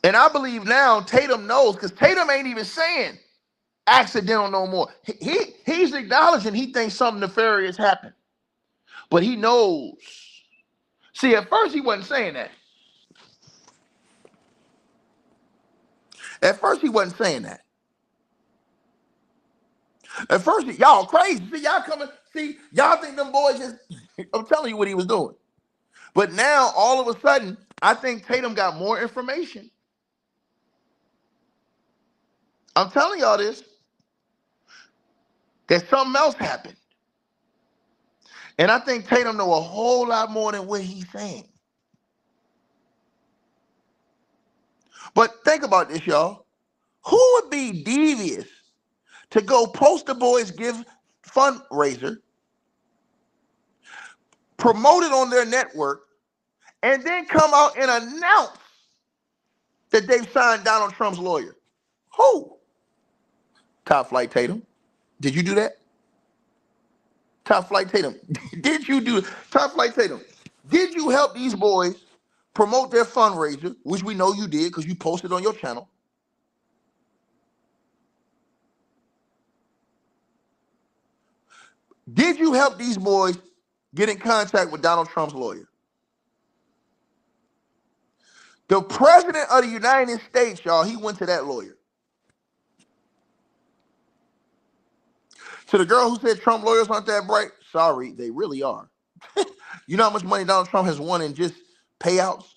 And I believe now Tatum knows, because Tatum ain't even saying accidental no more. He's acknowledging he thinks something nefarious happened, but he knows. See, at first he wasn't saying that. At first he wasn't saying that. At first, y'all crazy. See, y'all coming. See, y'all think them boys just. I'm telling you what he was doing. But now, all of a sudden, I think Tatum got more information. I'm telling y'all this. That something else happened. And I think Tatum know a whole lot more than what he's saying. But think about this, y'all. Who would be devious to go post the boys give fundraiser, promote it on their network, and then come out and announce that they've signed Donald Trump's lawyer? Who? Top Flight Tatum. Did you do that? Top Flight Tatum. Did you do Top Flight Tatum? Did you help these boys promote their fundraiser, which we know you did because you posted on your channel? Did you help these boys get in contact with Donald Trump's lawyer? The president of the United States, y'all, he went to that lawyer. To the girl who said Trump lawyers aren't that bright, sorry, they really are. You know how much money Donald Trump has won in just payouts?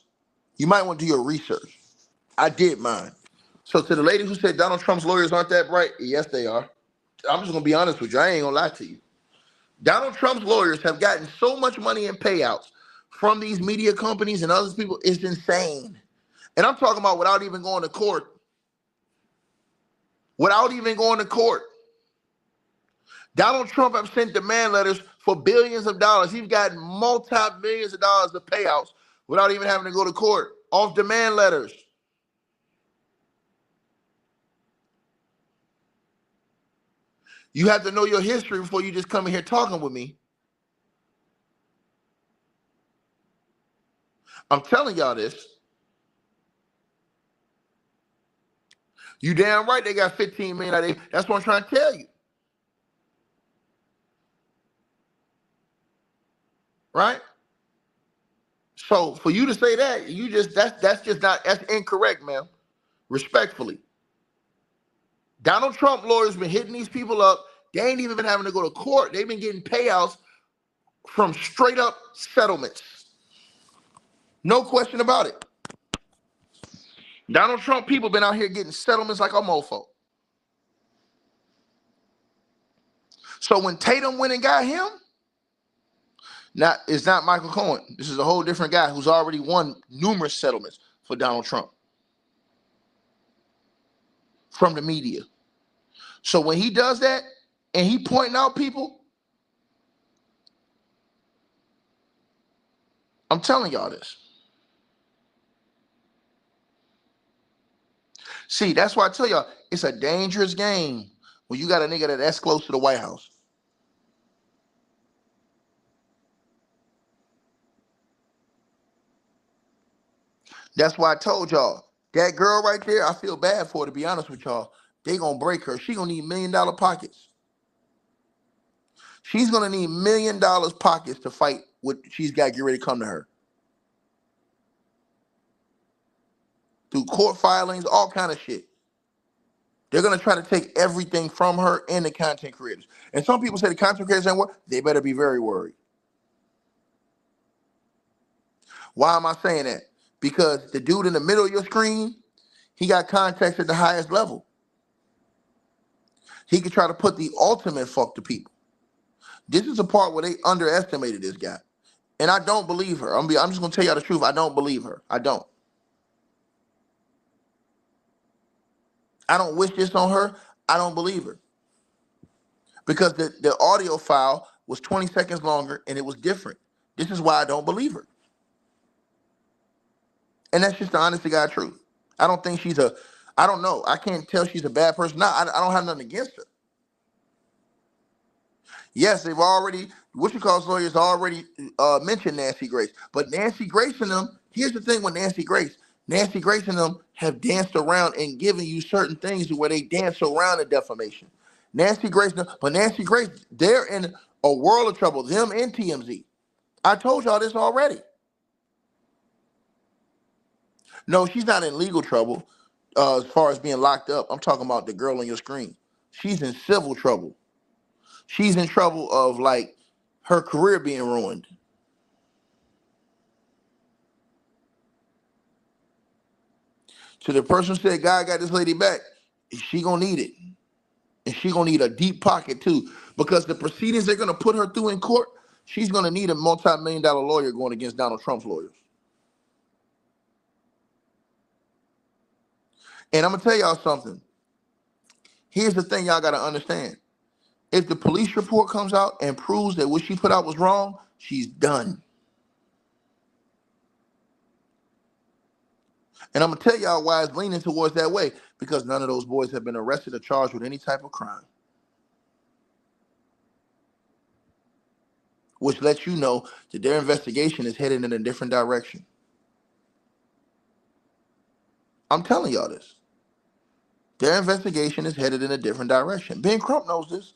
You might want to do your research. I did mine. So to the lady who said Donald Trump's lawyers aren't that bright, yes, they are. I'm just going to be honest with you. I ain't going to lie to you. Donald Trump's lawyers have gotten so much money in payouts from these media companies and other people. It's insane. And I'm talking about without even going to court. Without even going to court. Donald Trump have sent demand letters for billions of dollars. He's gotten multi-millions of dollars of payouts without even having to go to court off demand letters. You have to know your history before you just come in here talking with me. I'm telling y'all this. You damn right they got 15 million out of it. That's what I'm trying to tell you. Right? So for you to say that, that's incorrect, ma'am. Respectfully. Donald Trump lawyers been hitting these people up. They ain't even been having to go to court. They've been getting payouts from straight up settlements. No question about it. Donald Trump people been out here getting settlements like a mofo. So when Tatum went and got him, it's not Michael Cohen. This is a whole different guy who's already won numerous settlements for Donald Trump from the media. So when he does that and he pointing out people, I'm telling y'all this. See, that's why I tell y'all, it's a dangerous game when you got a nigga that's close to the White House. That's why I told y'all, that girl right there, I feel bad for her, to be honest with y'all. They gonna break her. She gonna need $1 million pockets. She's gonna need $1 million pockets to fight what she's got to get ready to come to her. Through court filings, all kind of shit. They're gonna try to take everything from her and the content creators. And some people say the content creators ain't work. They better be very worried. Why am I saying that? Because the dude in the middle of your screen, he got contacts at the highest level. He could try to put the ultimate fuck to people. This is the part where they underestimated this guy. And I don't believe her. I'm just gonna tell y'all the truth. I don't believe her. I don't. I don't wish this on her. I don't believe her. Because the audio file was 20 seconds longer and it was different. This is why I don't believe her. And that's just the honest to God truth. I don't think I don't know. I can't tell she's a bad person. I don't have nothing against her. Yes, they've already, lawyers already mentioned Nancy Grace. But Nancy Grace and them, here's the thing with Nancy Grace. Nancy Grace and them have danced around and given you certain things to where they dance around the defamation. Nancy Grace, but Nancy Grace, they're in a world of trouble. Them and TMZ. I told y'all this already. No, she's not in legal trouble as far as being locked up. I'm talking about the girl on your screen. She's in civil trouble. She's in trouble of like her career being ruined. So the person who said God got this lady back, she gonna need it. And she gonna need a deep pocket too. Because the proceedings they're gonna put her through in court, she's gonna need a multi-million-dollar lawyer going against Donald Trump's lawyers. And I'm gonna tell y'all something. Here's the thing y'all gotta understand. If the police report comes out and proves that what she put out was wrong, she's done. And I'm gonna tell y'all why it's leaning towards that way. Because none of those boys have been arrested or charged with any type of crime. Which lets you know that their investigation is headed in a different direction. I'm telling y'all this. Their investigation is headed in a different direction. Ben Crump knows this.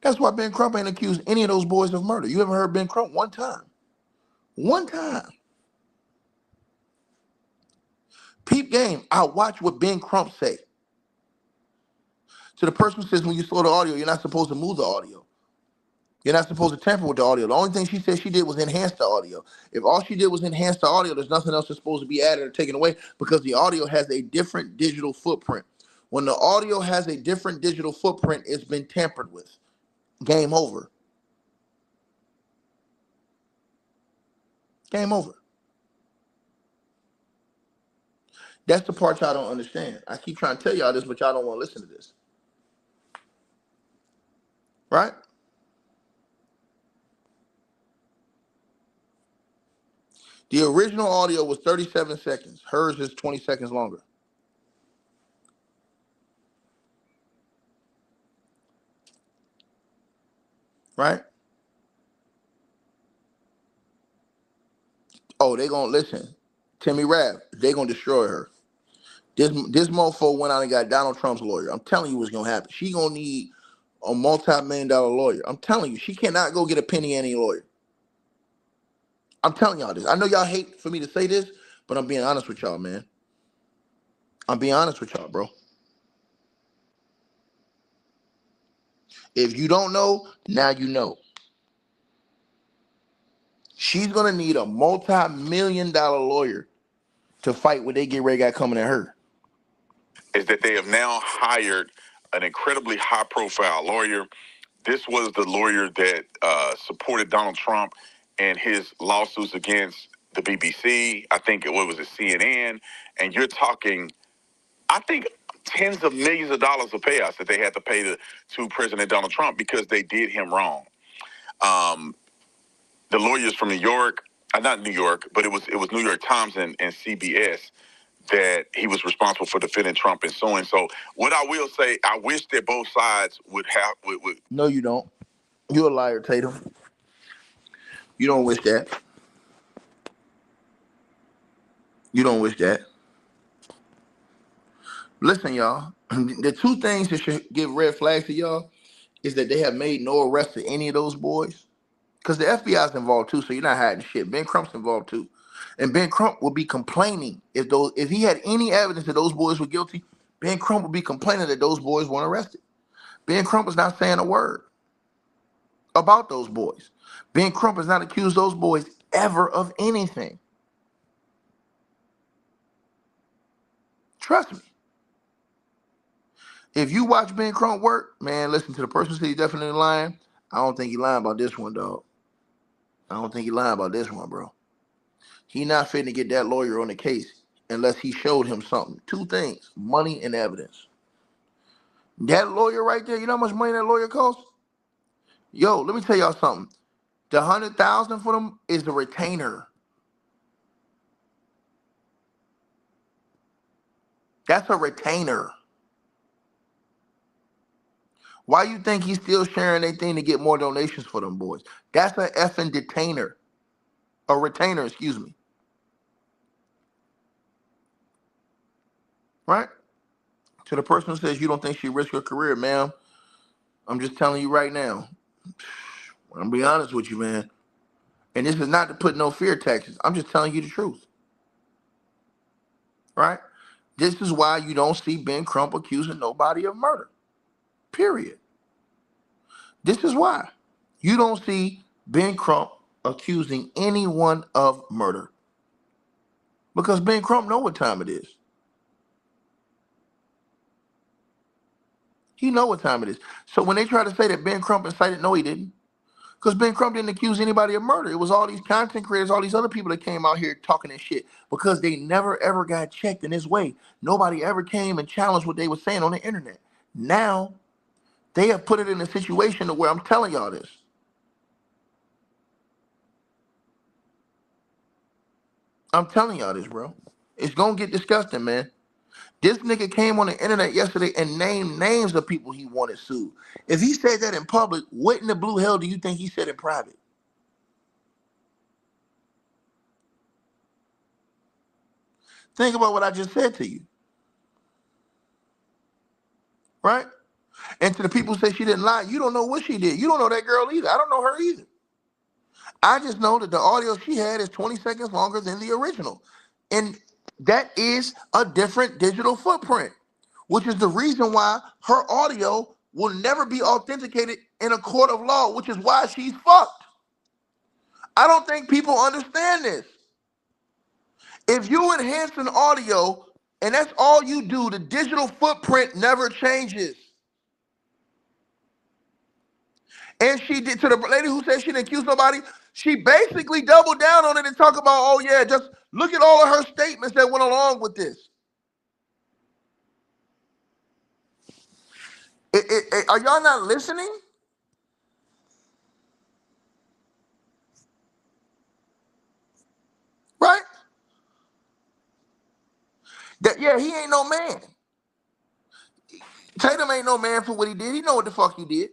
That's why Ben Crump ain't accused any of those boys of murder. You ever heard Ben Crump one time? One time. Peep game. I watch what Ben Crump say. So the person says when you slow the audio, you're not supposed to move the audio. You're not supposed to tamper with the audio. The only thing she said she did was enhance the audio. If all she did was enhance the audio, there's nothing else that's supposed to be added or taken away because the audio has a different digital footprint. When the audio has a different digital footprint, it's been tampered with. Game over. Game over. That's the part y'all don't understand. I keep trying to tell y'all this, but y'all don't want to listen to this. Right? The original audio was 37 seconds. Hers is 20 seconds longer. Right? Oh, they gonna listen. Timmy Rabb, they gonna destroy her. This mofo went out and got Donald Trump's lawyer. I'm telling you what's gonna happen. She gonna need a multi-million-dollar lawyer. I'm telling you, she cannot go get a penny any lawyer. I'm telling y'all this. I know y'all hate for me to say this, but I'm being honest with y'all, man. I'm being honest with y'all, bro. If you don't know, now you know. She's gonna need a multi-million-dollar lawyer to fight what they get ready got coming at her. Is that they have now hired an incredibly high-profile lawyer. This was the lawyer that supported Donald Trump and his lawsuits against the BBC. I think it was a CNN. And you're talking, I think, tens of millions of dollars of payouts that they had to pay to President Donald Trump because they did him wrong. The lawyers from New York, not New York, but it was New York Times and CBS that he was responsible for defending Trump and so on. So what I will say, I wish that both sides would have. No, you don't. You're a liar, Tatum. You don't wish that. You don't wish that. Listen, y'all. The two things that should give red flags to y'all is that they have made no arrest of any of those boys. Because the FBI is involved too, so you're not hiding shit. Ben Crump's involved too. And Ben Crump will be complaining if he had any evidence that those boys were guilty, Ben Crump would be complaining that those boys weren't arrested. Ben Crump is not saying a word about those boys. Ben Crump has not accused those boys ever of anything. Trust me. If you watch Ben Crump work, man, listen to the person who said he's definitely lying. I don't think he's lying about this one, dog. I don't think he's lying about this one, bro. He not fitting to get that lawyer on the case unless he showed him something. Two things, money and evidence. That lawyer right there, you know how much money that lawyer costs? Yo, let me tell y'all something. The $100,000 for them is the retainer. That's a retainer. Why you think he's still sharing anything to get more donations for them boys? That's an effing detainer. A retainer, excuse me. right? To the person who says you don't think she risked her career, ma'am, I'm just telling you right now. I'm gonna be honest with you, man. And this is not to put no fear tactics. I'm just telling you the truth, right? This is why you don't see Ben Crump accusing nobody of murder. Period. This is why you don't see Ben Crump accusing anyone of murder. Because Ben Crump know what time it is. He know what time it is. So when they try to say that Ben Crump incited, no, he didn't. Because Ben Crump didn't accuse anybody of murder. It was all these content creators, all these other people that came out here talking this shit because they never ever got checked in this way. Nobody ever came and challenged what they were saying on the internet. Now they have put it in a situation to where I'm telling y'all this. I'm telling y'all this, bro. It's gonna get disgusting, man. This nigga came on the internet yesterday and named names of people he wanted sued. If he said that in public, what in the blue hell do you think he said in private? Think about what I just said to you, right? And to the people who say she didn't lie, you don't know what she did. You don't know that girl either. I don't know her either. I just know that the audio she had is 20 seconds longer than the original. And that is a different digital footprint, which is the reason why her audio will never be authenticated in a court of law, which is why she's fucked. I don't think people understand this. If you enhance an audio and that's all you do, the digital footprint never changes. And she did, to the lady who said she didn't accuse nobody, she basically doubled down on it and talked about, oh yeah, just look at all of her statements that went along with this. Are y'all not listening? Right? That yeah, he ain't no man. Tatum ain't no man for what he did. He know what the fuck he did.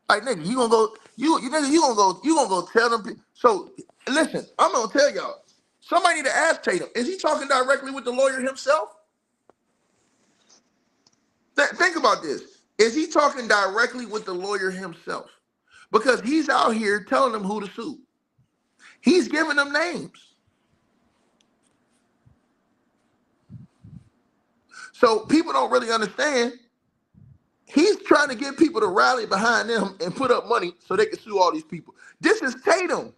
Like nigga, you gonna go, you gonna go tell them. So listen, I'm gonna tell y'all. Somebody need to ask Tatum. Is he talking directly with the lawyer himself? Think about this. Is he talking directly with the lawyer himself? Because he's out here telling them who to sue. He's giving them names. So people don't really understand. He's trying to get people to rally behind them and put up money so they can sue all these people. This is Tatum.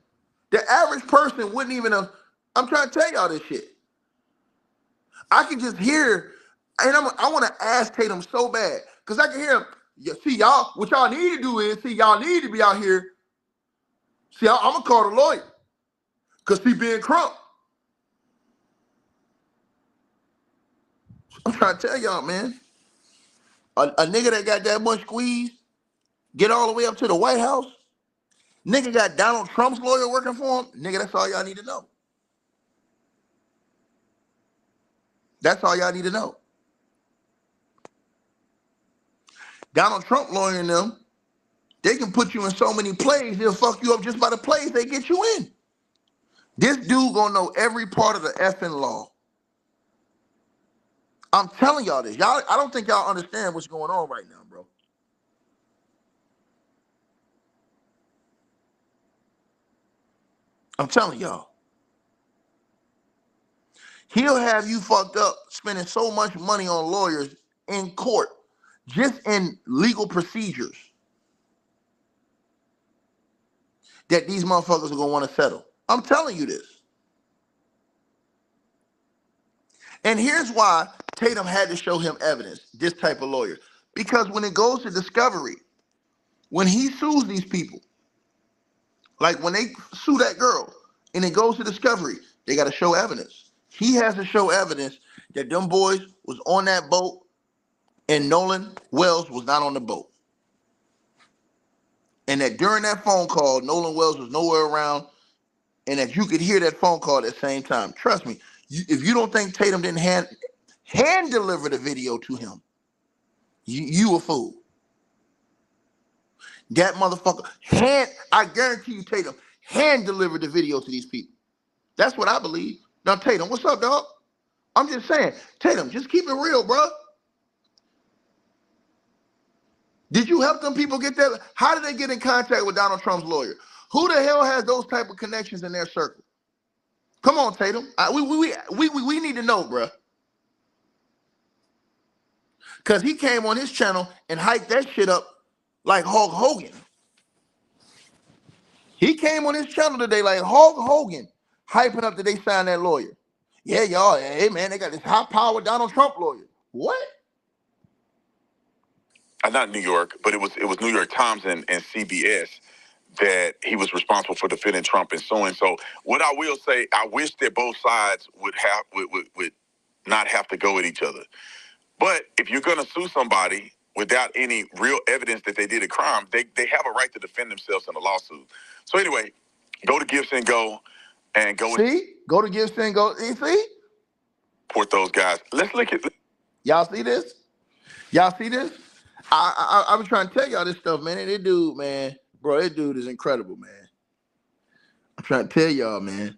The average person wouldn't even have. I'm trying to tell y'all this shit. I can just hear, and I want to ask Tatum so bad because I can hear him. See, y'all, what y'all need to do is, see, y'all need to be out here. See, I'm going to call the lawyer because he being Crump. I'm trying to tell y'all, man. A nigga that got that much squeeze, get all the way up to the White House. Nigga got Donald Trump's lawyer working for him. Nigga, that's all y'all need to know. That's all y'all need to know. Donald Trump lawyer and them, they can put you in so many plays, they'll fuck you up just by the plays they get you in. This dude gonna know every part of the effing law. I'm telling y'all this. Y'all, I don't think y'all understand what's going on right now, bro. I'm telling y'all. He'll have you fucked up spending so much money on lawyers in court, just in legal procedures, that these motherfuckers are gonna want to settle. I'm telling you this. And here's why Tatum had to show him evidence, this type of lawyer. Because when it goes to discovery, when he sues these people, like when they sue that girl and it goes to discovery, they got to show evidence. He has to show evidence that them boys was on that boat and Nolan Wells was not on the boat. And that during that phone call, Nolan Wells was nowhere around and that you could hear that phone call at the same time. Trust me, if you don't think Tatum didn't hand deliver the video to him, you a fool. That motherfucker, I guarantee you, Tatum, hand delivered the video to these people. That's what I believe. Now, Tatum, what's up, dog? I'm just saying, Tatum, just keep it real, bro. Did you help them people get that? How did they get in contact with Donald Trump's lawyer? Who the hell has those type of connections in their circle? Come on, Tatum. We need to know, bro. Because he came on his channel and hyped that shit up like Hulk Hogan. He came on his channel today like Hulk Hogan, hyping up that they signed that lawyer. Yeah, y'all, hey, man, they got this high-powered Donald Trump lawyer. What? Not New York, but it was New York Times and CBS that he was responsible for defending Trump and suing. So what I will say, I wish that both sides would not have to go at each other. But if you're going to sue somebody without any real evidence that they did a crime, they have a right to defend themselves in a lawsuit. So anyway, go to Gibson Go and go. See? Go to Gibson Go. You see? Support those guys. Let's look at. Y'all see this? Y'all see this? I was trying to tell y'all this stuff, man. And this dude, man, bro, this dude is incredible, man. I'm trying to tell y'all, man.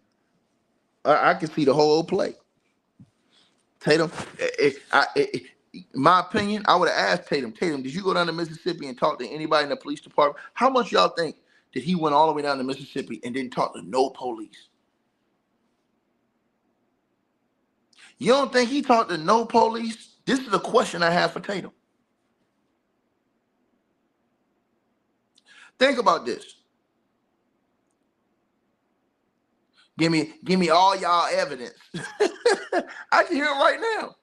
I can see the whole play. Tatum, my opinion, I would have asked Tatum, did you go down to Mississippi and talk to anybody in the police department? How much y'all think that he went all the way down to Mississippi and didn't talk to no police? You don't think he talked to no police? This is a question I have for Tatum. Think about this. Give me all y'all evidence. I can hear it right now.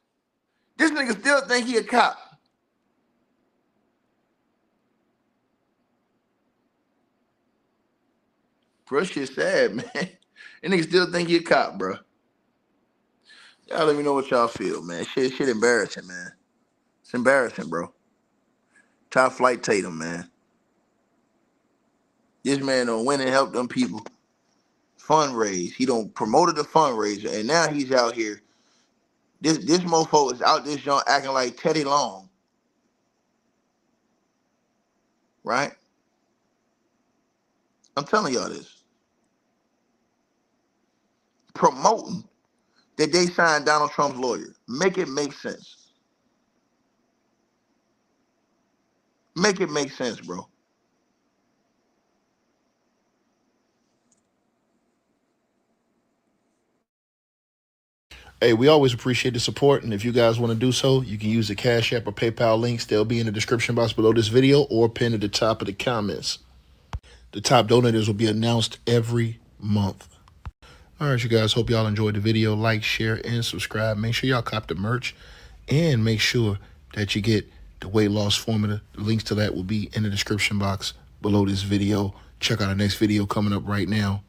This nigga still think he a cop. Bro, shit sad, man. That nigga still think he a cop, bro. Y'all let me know what y'all feel, man. Shit embarrassing, man. It's embarrassing, bro. Top flight Tatum, man. This man done went and helped them people fundraise. He done promoted the fundraiser, and now he's out here. This mofo is out this joint acting like Teddy Long. Right? I'm telling y'all this. Promoting that they signed Donald Trump's lawyer. Make it make sense. Make it make sense, bro. Hey, we always appreciate the support, and if you guys want to do so, you can use the Cash App or PayPal links. They'll be in the description box below this video or pinned at the top of the comments. The top donators will be announced every month. All right, you guys, hope y'all enjoyed the video. Like, share, and subscribe. Make sure y'all cop the merch, and make sure that you get the weight loss formula. The links to that will be in the description box below this video. Check out our next video coming up right now.